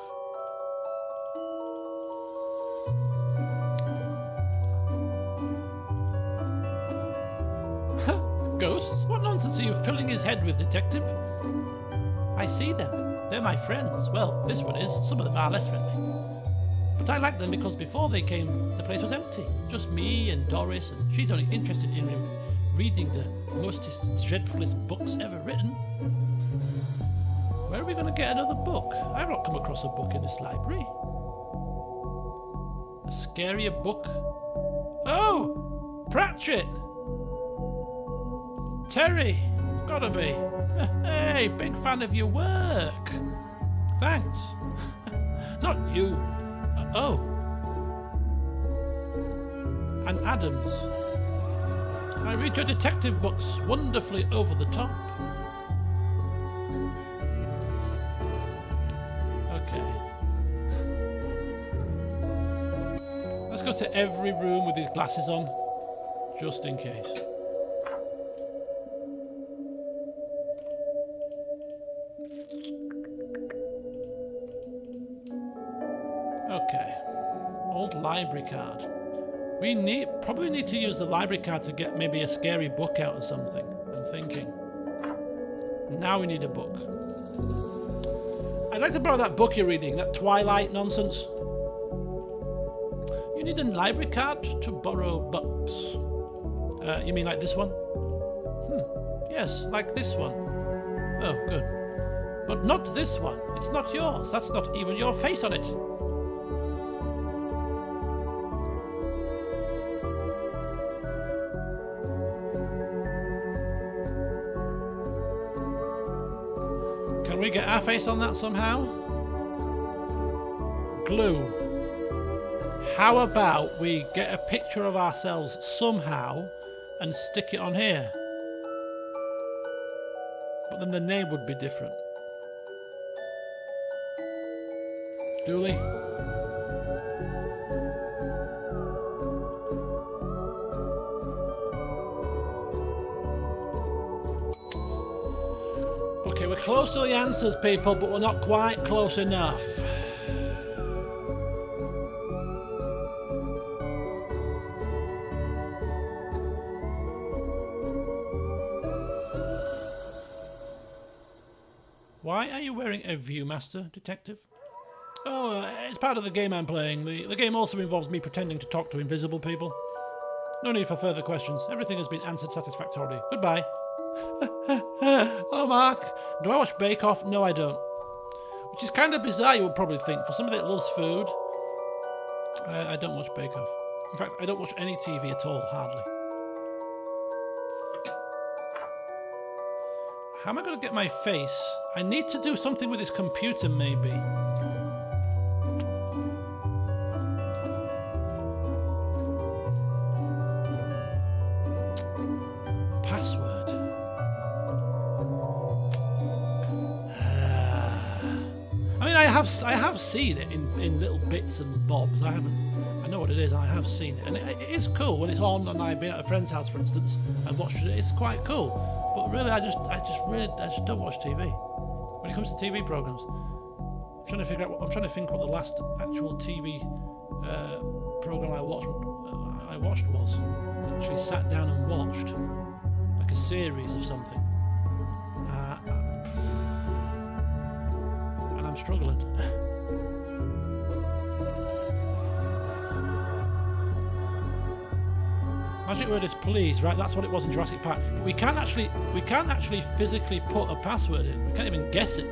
Ghosts? What nonsense are you filling his head with, detective? I see them. They're my friends. Well, this one is. Some of them are less friendly. But I like them because before they came, the place was empty. Just me and Doris, and she's only interested in reading the most dreadfulest books ever written. Where are we going to get another book? I've not come across a book in this library. A scarier book? Oh! Pratchett! Terry! Gotta be. Hey, big fan of your work. Thanks. Not you. Oh. And Adams. I read your detective books wonderfully over the top. Okay. Let's go to every room with his glasses on, just in case. Okay. Old library card. We probably need to use the library card to get maybe a scary book out or something. I'm thinking. Now we need a book. I'd like to borrow that book you're reading, that Twilight nonsense. You need a library card to borrow books. You mean like this one? Yes, like this one. Oh, good. But not this one. It's not yours. That's not even your face on it. Can we get our face on that somehow? Glue. How about we get a picture of ourselves somehow and stick it on here? But then the name would be different. Dooley? Okay, we're close to the answers, people, but we're not quite close enough. Why are you wearing a Viewmaster, detective? Oh, it's part of the game I'm playing. The game also involves me pretending to talk to invisible people. No need for further questions. Everything has been answered satisfactorily. Goodbye. Oh, Mark, do I watch Bake Off? No, I don't. Which is kind of bizarre, you would probably think. For somebody that loves food, I don't watch Bake Off. In fact, I don't watch any TV at all, hardly. How am I going to get my face? I need to do something with this computer, maybe. Password. I mean, I have seen it in little bits and bobs. I know what it is. I have seen it, and it is cool when it's on. And I've been at a friend's house, for instance, and watched it. It's quite cool. But really, I just don't watch TV. When it comes to TV programs, I'm trying to think what the last actual TV program I watched was. Actually sat down and watched like a series of something, and I'm struggling. Magic word is please, right? That's what it was in Jurassic Park. But we can't actually physically put a password in. We can't even guess it,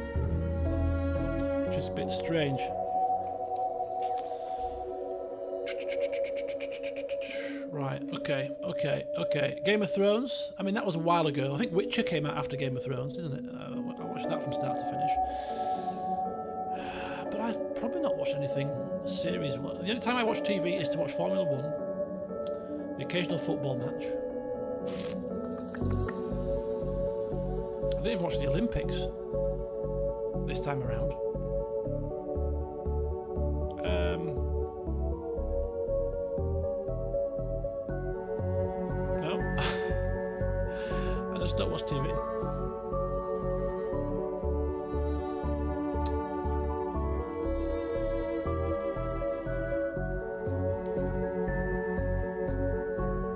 which is a bit strange. Right. Okay. Game of Thrones. I mean, that was a while ago. I think Witcher came out after Game of Thrones, didn't it? I watched that from start to finish. But I've probably not watched anything series. The only time I watch TV is to watch Formula 1, the occasional football match. I didn't even watch the Olympics this time around. No. I just don't watch TV.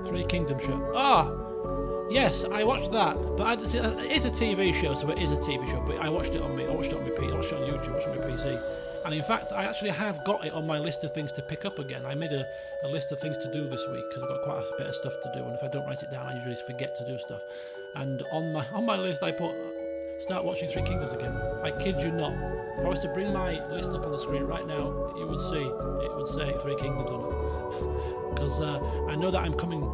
Three Kingdoms show. Yes, I watched that, but it is a TV show, so it is a TV show. But I watched it on repeat. I watched it on YouTube, watched it on my PC, and in fact, I actually have got it on my list of things to pick up again. I made a list of things to do this week because I've got quite a bit of stuff to do, and if I don't write it down, I usually forget to do stuff. And on my list, I put start watching Three Kingdoms again. I kid you not. If I was to bring my list up on the screen right now, you would see it would say Three Kingdoms on it, because I know that I'm coming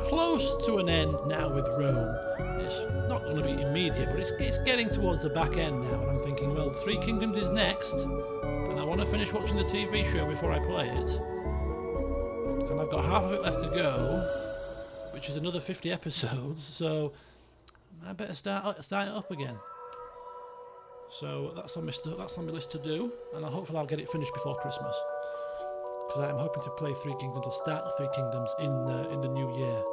close to an end now with Rome. It's not going to be immediate, but it's getting towards the back end now, and I'm thinking, well, Three Kingdoms is next, and I want to finish watching the TV show before I play it, and I've got half of it left to go, which is another 50 episodes, so I better start it up again. So that's on my list to do, and hopefully I'll get it finished before Christmas, because I'm hoping to play Three Kingdoms, or start Three Kingdoms in the new year.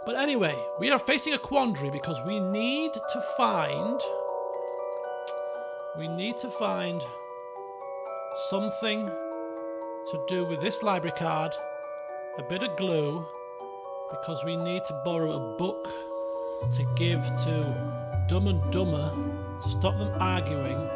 But anyway, we are facing a quandary because we need to find something to do with this library card, a bit of glue, because we need to borrow a book to give to Dumb and Dumber to stop them arguing.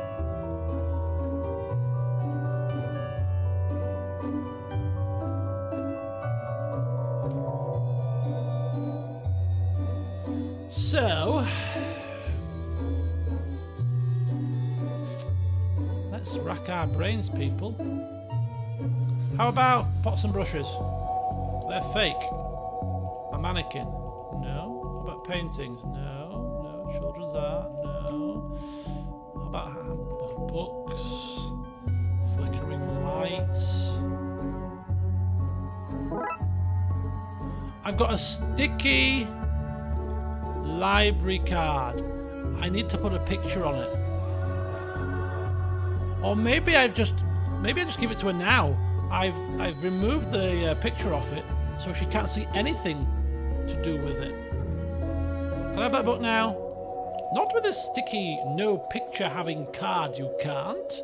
So, let's rack our brains, people. How about pots and brushes? They're fake. A mannequin? No. How about paintings? No. No. Children's art? No. How about books? Flickering lights? I've got a sticky library card. I need to put a picture on it. Or maybe I just give it to her now. I've removed the picture off it so she can't see anything to do with it. Can I have that book now? Not with a sticky no picture having card, you can't.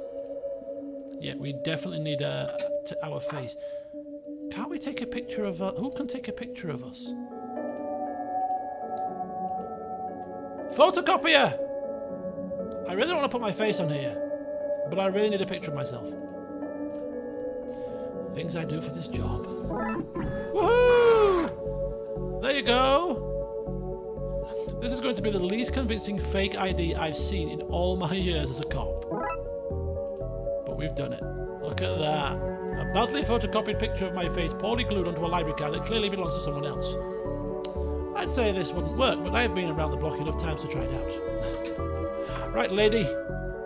Yeah, we definitely need our face. Can't we take a picture of who can take a picture of us? Photocopier! I really don't want to put my face on here, but I really need a picture of myself. Things I do for this job. Woohoo! There you go! This is going to be the least convincing fake ID I've seen in all my years as a cop. But we've done it. Look at that. A badly photocopied picture of my face poorly glued onto a library card that clearly belongs to someone else. I'd say this wouldn't work, but I've been around the block enough times to try it out. Right, lady.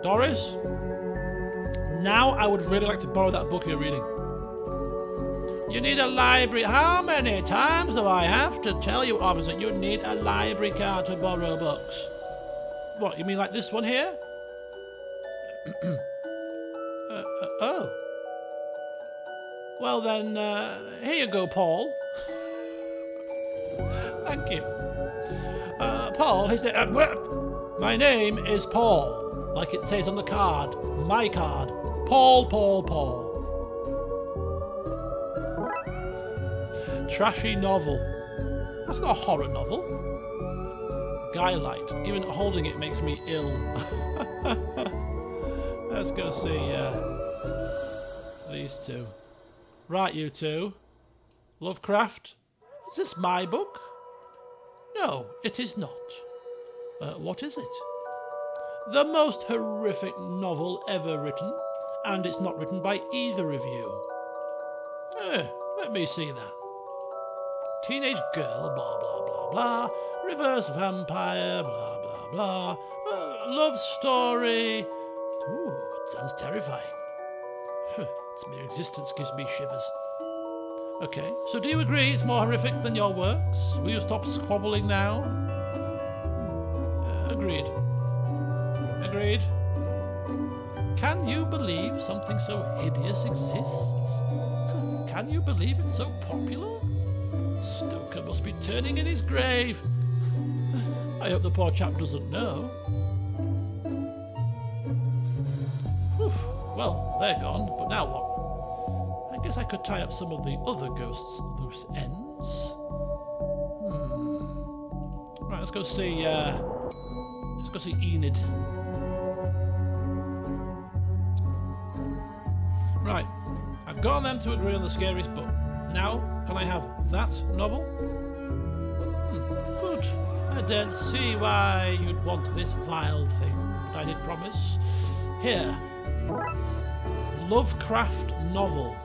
Doris. Now I would really like to borrow that book you're reading. You need a library. How many times do I have to tell you, officer, you need a library card to borrow books? What, you mean like this one here? Oh. Well then, here you go, Paul. Thank you. Paul, he said, my name is Paul, like it says on the card, my card. Paul, Paul, Paul. Trashy novel. That's not a horror novel. Guy light. Even holding it makes me ill. Let's go see these two. Right, you two. Lovecraft. Is this my book? No, it is not. What is it? The most horrific novel ever written, and it's not written by either of you. Let me see that. Teenage girl, blah, blah, blah, blah. Reverse vampire, blah, blah, blah. Love story. Ooh, it sounds terrifying. Its mere existence gives me shivers. Okay, so do you agree it's more horrific than your works? Will you stop squabbling now? Agreed. Agreed. Can you believe something so hideous exists? Can you believe it's so popular? Stoker must be turning in his grave. I hope the poor chap doesn't know. Whew. Well, they're gone, but now what? I guess I could tie up some of the other ghosts' loose ends. Right, let's go see Enid. Right, I've gotten them to agree on the scariest book. Now, can I have that novel? Good. I don't see why you'd want this vile thing, but I did promise. Here. Lovecraft novel.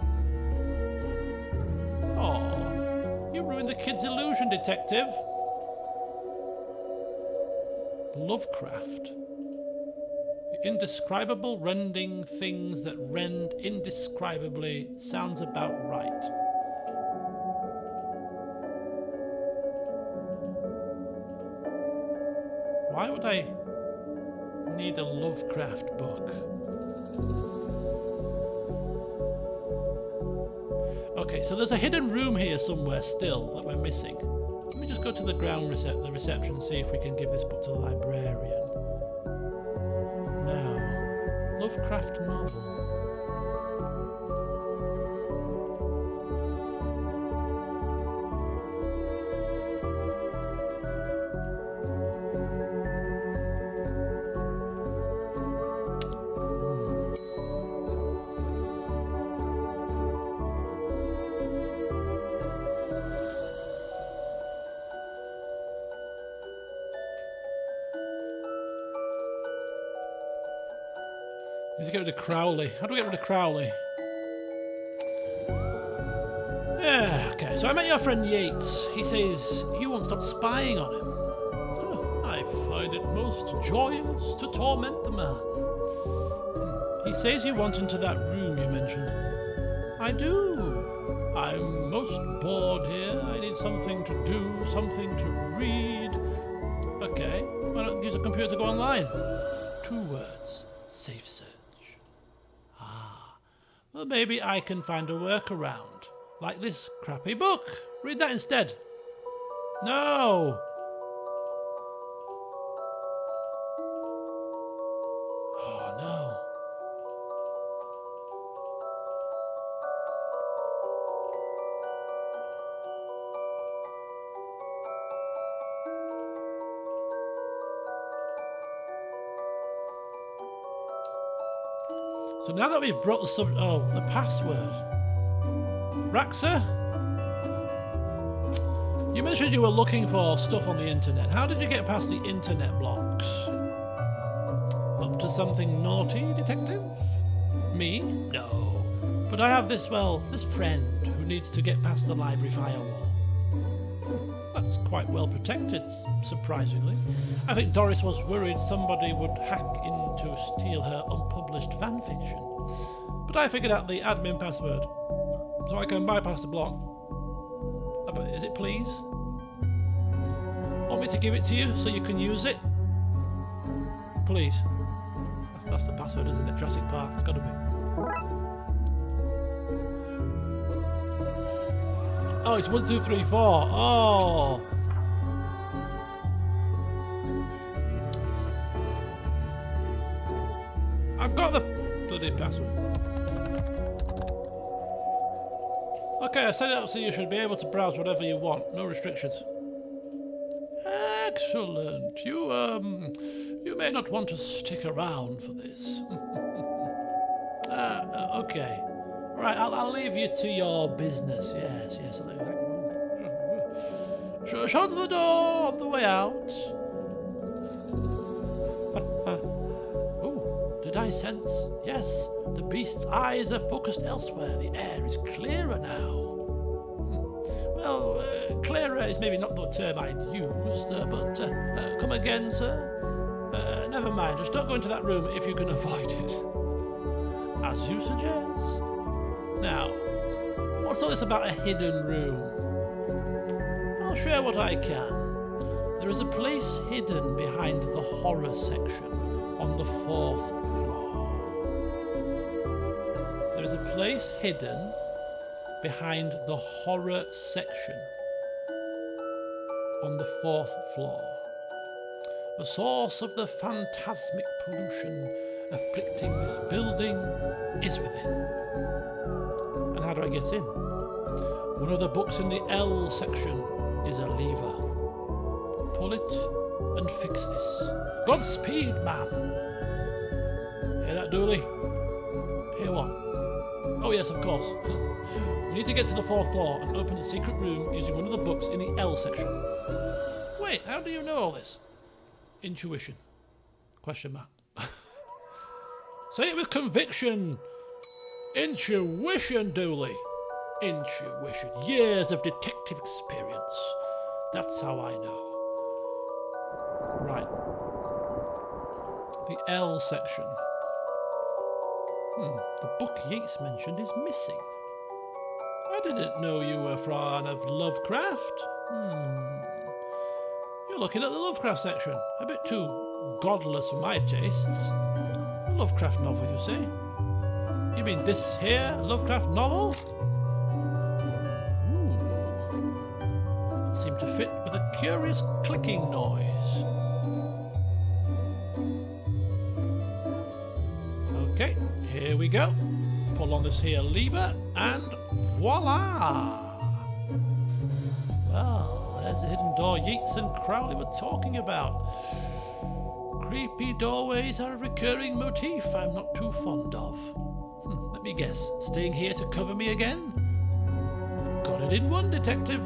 Oh, you ruined the kid's illusion, detective. Lovecraft. The indescribable rending things that rend indescribably sounds about right. Why would I need a Lovecraft book? Okay, so there's a hidden room here somewhere still that we're missing. Let me just go to the ground the reception and see if we can give this book to the librarian. Now, Lovecraft novel. Need to get rid of Crowley. How do we get rid of Crowley? Yeah, okay. So I met your friend Yates. He says you won't stop spying on him. Oh, I find it most joyous to torment the man. He says you want into that room you mentioned. I do. I'm most bored here. I need something to do, something to read. Okay. Why not use a computer to go online? 2 words. Safe search. Well, maybe I can find a workaround. Like this crappy book. Read that instead. No! Oh, no. So now that we've brought the password. Raxa? You mentioned you were looking for stuff on the internet. How did you get past the internet blocks? Up to something naughty, detective? Me? No. But I have this friend who needs to get past the library firewall. That's quite well protected, surprisingly. I think Doris was worried somebody would hack in to steal her unpublished fanfiction. But I figured out the admin password, so I can bypass the block. Is it please? Want me to give it to you so you can use it? Please. That's the password, isn't it? Jurassic Park, it's got to be. Oh, it's 1, 2, 3, 4. Oh. I've got the bloody password. Okay, I set it up so you should be able to browse whatever you want. No restrictions. Excellent. You may not want to stick around for this. Okay. Right, I'll leave you to your business. Yes. Shut the door on the way out. Oh, did I sense? Yes, the beast's eyes are focused elsewhere. The air is clearer now. Well, clearer is maybe not the term I'd used, but come again, sir? Never mind, just don't go into that room if you can avoid it. As you suggest. What's all this about a hidden room? I'll share what I can. There is a place hidden behind the horror section on the 4th floor. There is a place hidden behind the horror section on the 4th floor. The source of the phantasmic pollution afflicting this building is within. And how do I get in? One of the books in the L section is a lever. Pull it and fix this. Godspeed, man! Hear that, Dooley? Hear what? Oh yes, of course. We need to get to the 4th floor and open the secret room using one of the books in the L section. Wait, how do you know all this? Intuition. Question mark. Say it with conviction. Intuition, Dooley. Intuition. Years of detective experience. That's how I know. Right. The L section. The book Yeats mentioned is missing. I didn't know you were a fan of Lovecraft. You're looking at the Lovecraft section. A bit too godless for my tastes. A Lovecraft novel, you say? You mean this here Lovecraft novel? Ooh. That seemed to fit with a curious clicking noise. Okay, here we go. Pull on this here lever and voila! Well, there's the hidden door Yeats and Crowley were talking about. Creepy doorways are a recurring motif I'm not too fond of. Let me guess, staying here to cover me again? Got it in one, detective.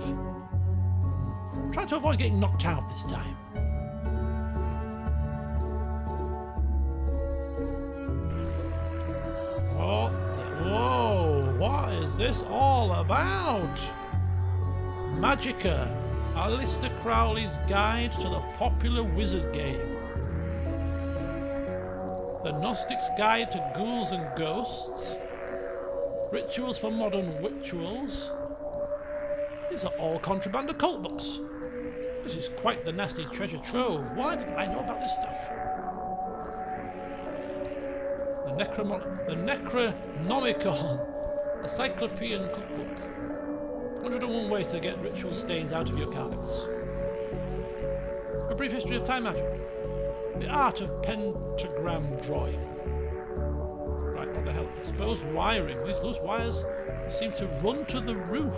Try to avoid getting knocked out this time. Whoa, what is this all about? Magica, Aleister Crowley's guide to the popular wizard game. The Gnostic's Guide to Ghouls and Ghosts. Rituals for Modern Rituals. These are all contraband occult books. This is quite the nasty treasure trove. Why didn't I know about this stuff? The Necronomicon, Encyclopedian Cookbook. 101 ways to get ritual stains out of your carpets. A brief history of time magic. The art of pentagram drawing. Right, what the hell? Exposed wiring. These loose wires seem to run to the roof.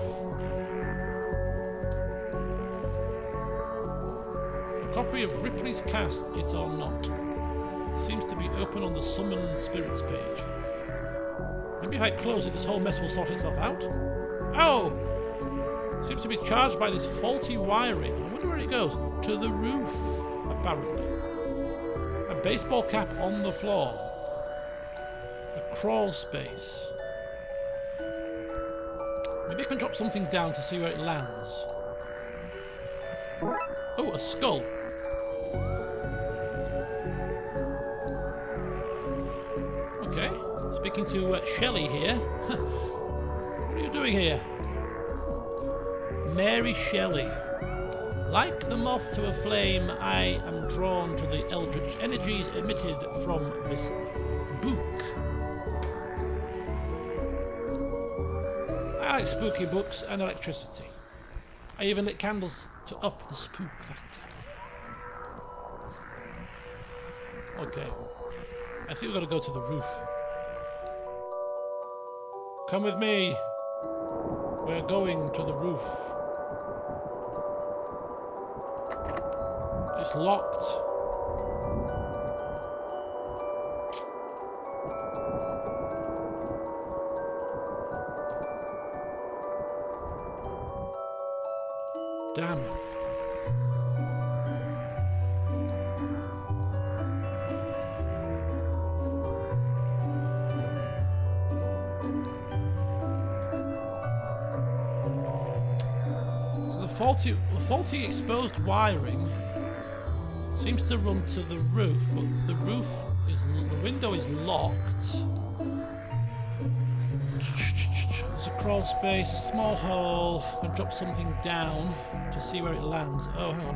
A copy of Ripley's cast, It or Not. It seems to be open on the Summon Spirits page. Maybe if I close it, this whole mess will sort itself out. Oh! Seems to be charged by this faulty wiring. I wonder where it goes. To the roof, apparently. A baseball cap on the floor. A crawl space. Maybe I can drop something down to see where it lands. Oh, a skull. Okay. Speaking to Shelley here. What are you doing here? Mary Shelley. Like the moth to a flame, I am drawn to the eldritch energies emitted from this book. I like spooky books and electricity. I even lit candles to up the spook factor. Okay. I think we've got to go to the roof. Come with me. We're going to the roof. It's locked. Damn. So the faulty exposed wiring seems to run to the roof, but the window is locked. There's a crawl space, a small hole. I'm gonna drop something down to see where it lands. Oh, hang on.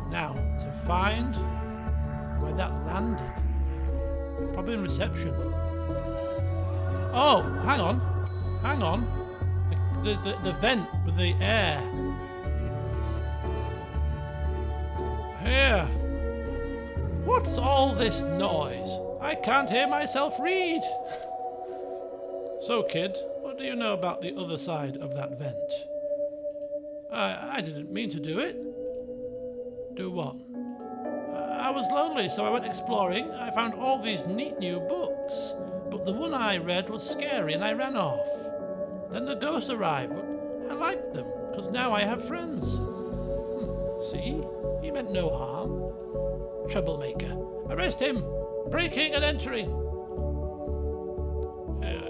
Now, to find where that landed. Probably in reception. Oh, hang on. Hang on. The vent with the air. Here. What's all this noise? I can't hear myself read. So, kid, what do you know about the other side of that vent? I didn't mean to do it. Do what? I was lonely, so I went exploring. I found all these neat new books, but the one I read was scary and I ran off. Then the ghosts arrived, but I liked them, because now I have friends. See? He meant no harm. Troublemaker. Arrest him! Breaking and entering!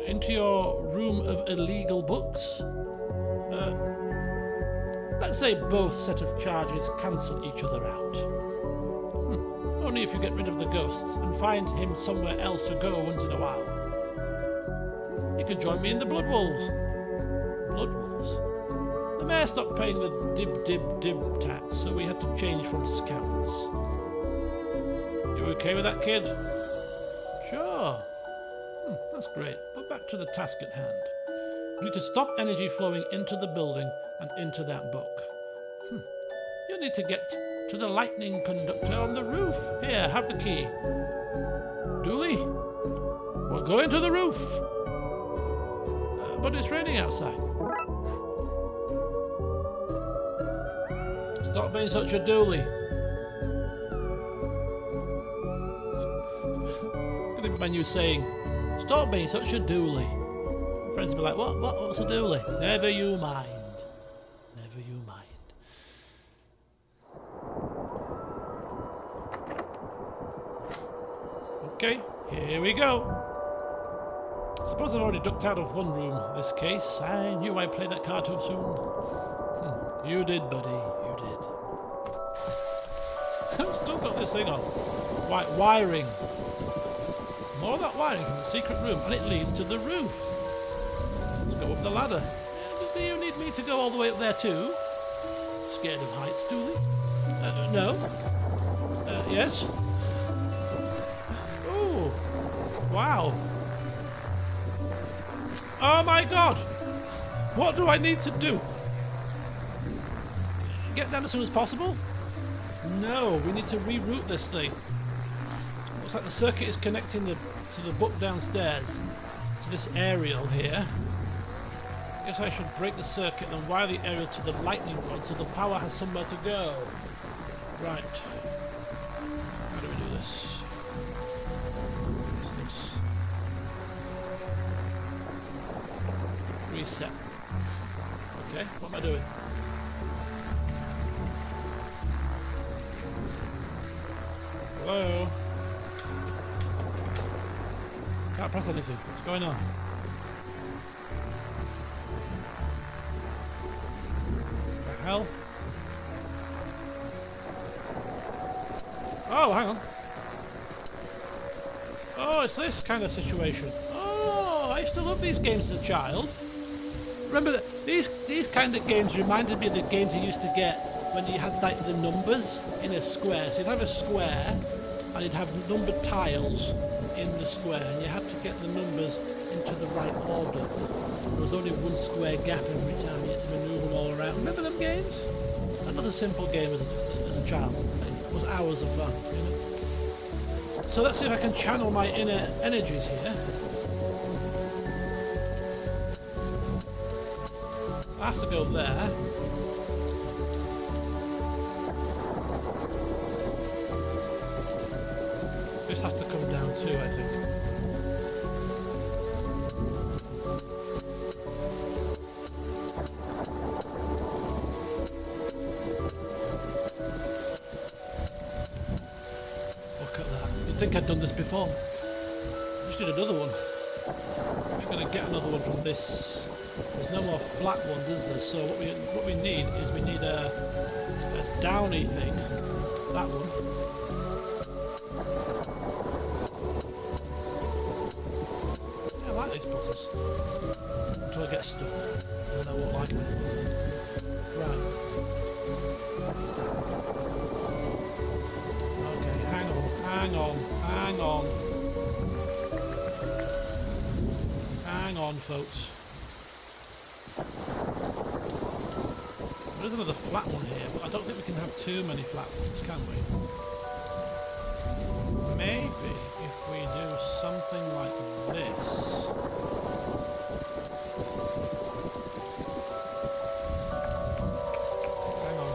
Into your room of illegal books? Let's say both set of charges cancel each other out. Only if you get rid of the ghosts and find him somewhere else to go once in a while. You can join me in the Blood Wolves. Blood Wolves? The mayor stopped paying the dib tax, so we had to change from scouts. You okay with that, kid? Sure. That's great. But back to the task at hand. We need to stop energy flowing into the building and into that book. You'll need to get to the lightning conductor on the roof. Here, have the key. Dooley, we're going to the roof. But it's raining outside. Stop being such a dooley. Gonna be my new saying. Stop being such a dooley. Friends will be like, what's a dooley? Never you mind. Never you mind. Okay, here we go. Suppose I've already ducked out of one room in this case. I knew I'd play that card too soon. You did, buddy. You did. I've still got this thing on. Wiring. More of that wiring from the secret room, and it leads to the roof. Let's go up the ladder. Do you need me to go all the way up there too? Scared of heights, Dooley? No. Yes? Ooh. Wow. Oh my god! What do I need to do? Get down as soon as possible? No, we need to reroute this thing. Looks like the circuit is connecting to the book downstairs to this aerial here. Guess I should break the circuit and wire the aerial to the lightning rod so the power has somewhere to go. Right. How do we do this? Reset. Okay, what am I doing? Hello? Can't press anything. What's going on? What the hell? Oh, hang on. Oh, it's this kind of situation. Oh, I used to love these games as a child. Remember that these kind of games reminded me of the games you used to get when you had like the numbers in a square. So you'd have a square and you'd have numbered tiles in the square, and you had to get the numbers into the right order. There was only one square gap every time. You had to maneuver them all around. Remember them games? That was a simple game as a child. It was hours of fun, you know? So let's see if I can channel my inner energies here. I have to go there. This has to come down too, I think. Look at that. You'd think I'd done this before. I just need another one. I'm going to get another one from this. There's no more flat ones, is there? So what we need is we need a downy thing. That one. Yeah, I like these puzzles. Until I get stuck. And then I won't like them. Right. Okay, hang on. Hang on, folks. There's another flat one here, but I don't think we can have too many flat ones, can we? Maybe if we do something like this. Hang on.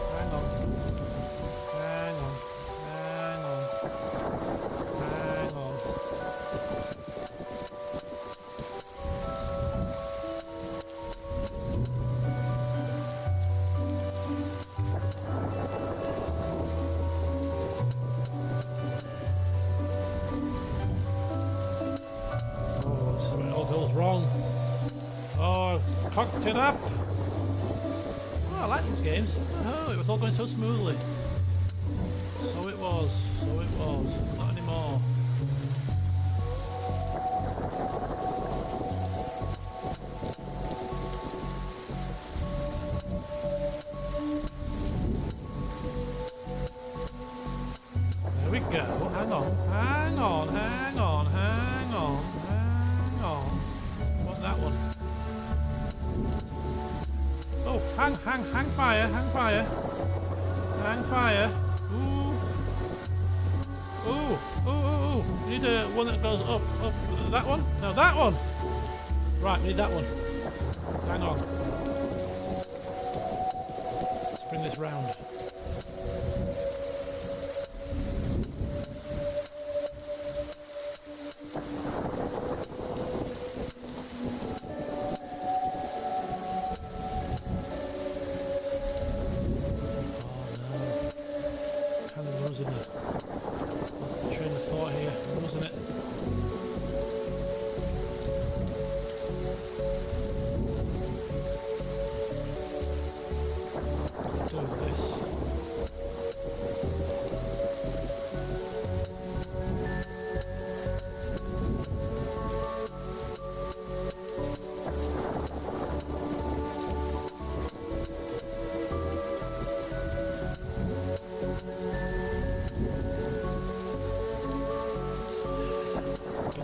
Wrong. Oh, cocked it up. Oh, I like these games. Oh, it was all going so smoothly. So it was. Not anymore. There we go. Hang on. That one. Oh, hang fire. Ooh. Need one that goes up. That one? No, that one. Right, we need that one. Hang on. Let's bring this round.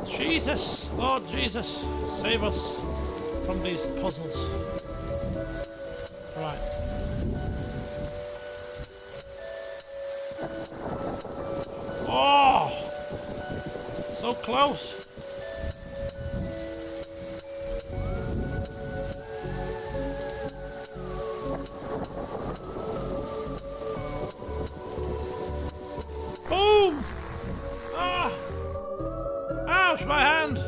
Jesus, Lord Jesus, save us from these puzzles. Right. Oh, so close. Boom! Ah! Ouch, my hand!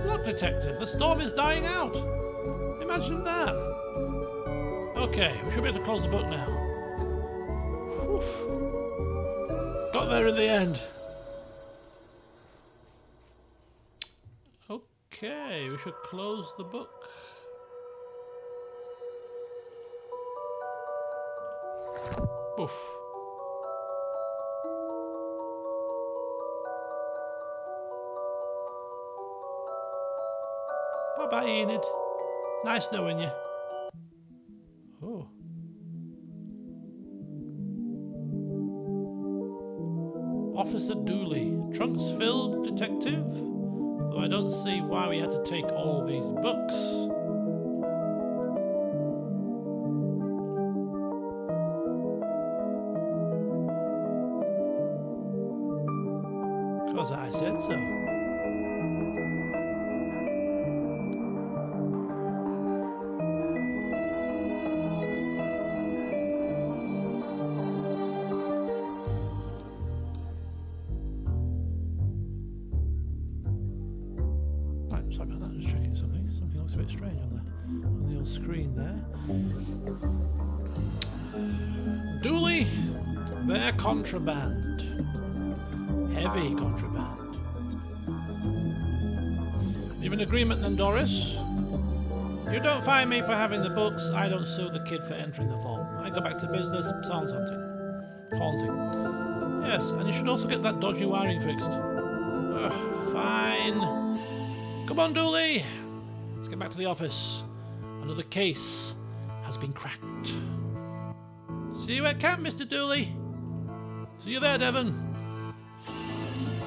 Look, detective, the storm is dying out. Imagine that. Okay, we should be able to close the book now. Whew. Got there in the end. Okay, we should close the book. Oof. Bye-bye, Enid. Nice knowing you. Oh. Officer Dooley. Trunks filled, detective? Though I don't see why we had to take all these books. Because I said so. Screen there. Dooley, they're contraband. Heavy contraband. You have an agreement then, Doris? You don't fine me for having the books, I don't sue the kid for entering the vault. I I go back to business. Sounds haunting. Yes, and you should also get that dodgy wiring fixed. Fine. Come on, Dooley. Let's get back to the office. Another case has been cracked. See you at camp, Mr. Dooley. See you there, Devon.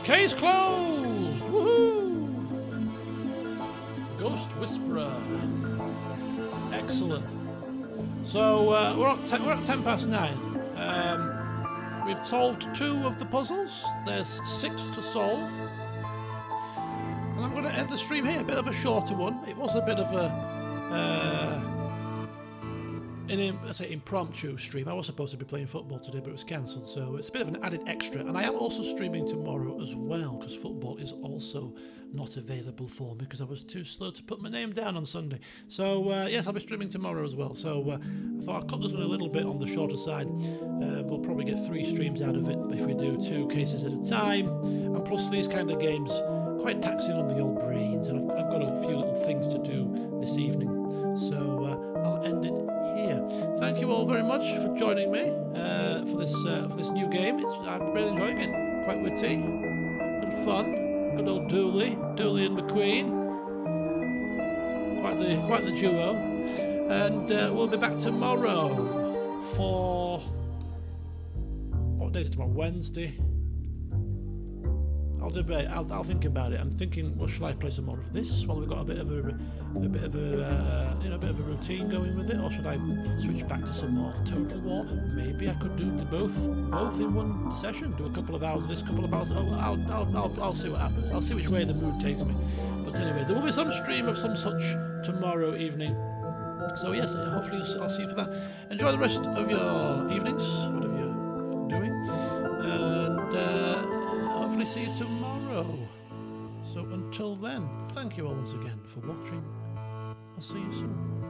Case closed! Woohoo! Ghost Whisperer. Excellent. So we're at 9:10. We've solved 2 of the puzzles. There's 6 to solve. And I'm going to end the stream here. A bit of a shorter one. It was a bit of a impromptu stream. I was supposed to be playing football today, but it was cancelled, so it's a bit of an added extra. And I am also streaming tomorrow as well, because football is also not available for me because I was too slow to put my name down on Sunday. So yes, I'll be streaming tomorrow as well. So I thought I'd cut this one a little bit on the shorter side. We'll probably get 3 streams out of it if we do 2 cases at a time. And plus these kind of games, quite taxing on the old brains, and I've got a few little things to do this evening. So I'll end it here. Thank you all very much for joining me for this new game. I'm really enjoying it. Quite witty, good fun. Good old Dooley and McQueen. Quite the duo. And we'll be back tomorrow for what day is it tomorrow? Wednesday. I'll debate. I'll think about it. I'm thinking, well, shall I play some more of this while we've got a bit of a routine going with it, or should I switch back to some more Total War? Maybe I could do both in one session. Do a couple of hours of this, couple of hours. Oh, I'll see what happens. I'll see which way the mood takes me. But anyway, there will be some stream of some such tomorrow evening. So yes, hopefully I'll see you for that. Enjoy the rest of your evenings, whatever you're doing, and hopefully see you tomorrow. So until then, thank you all once again for watching. I'll see you soon.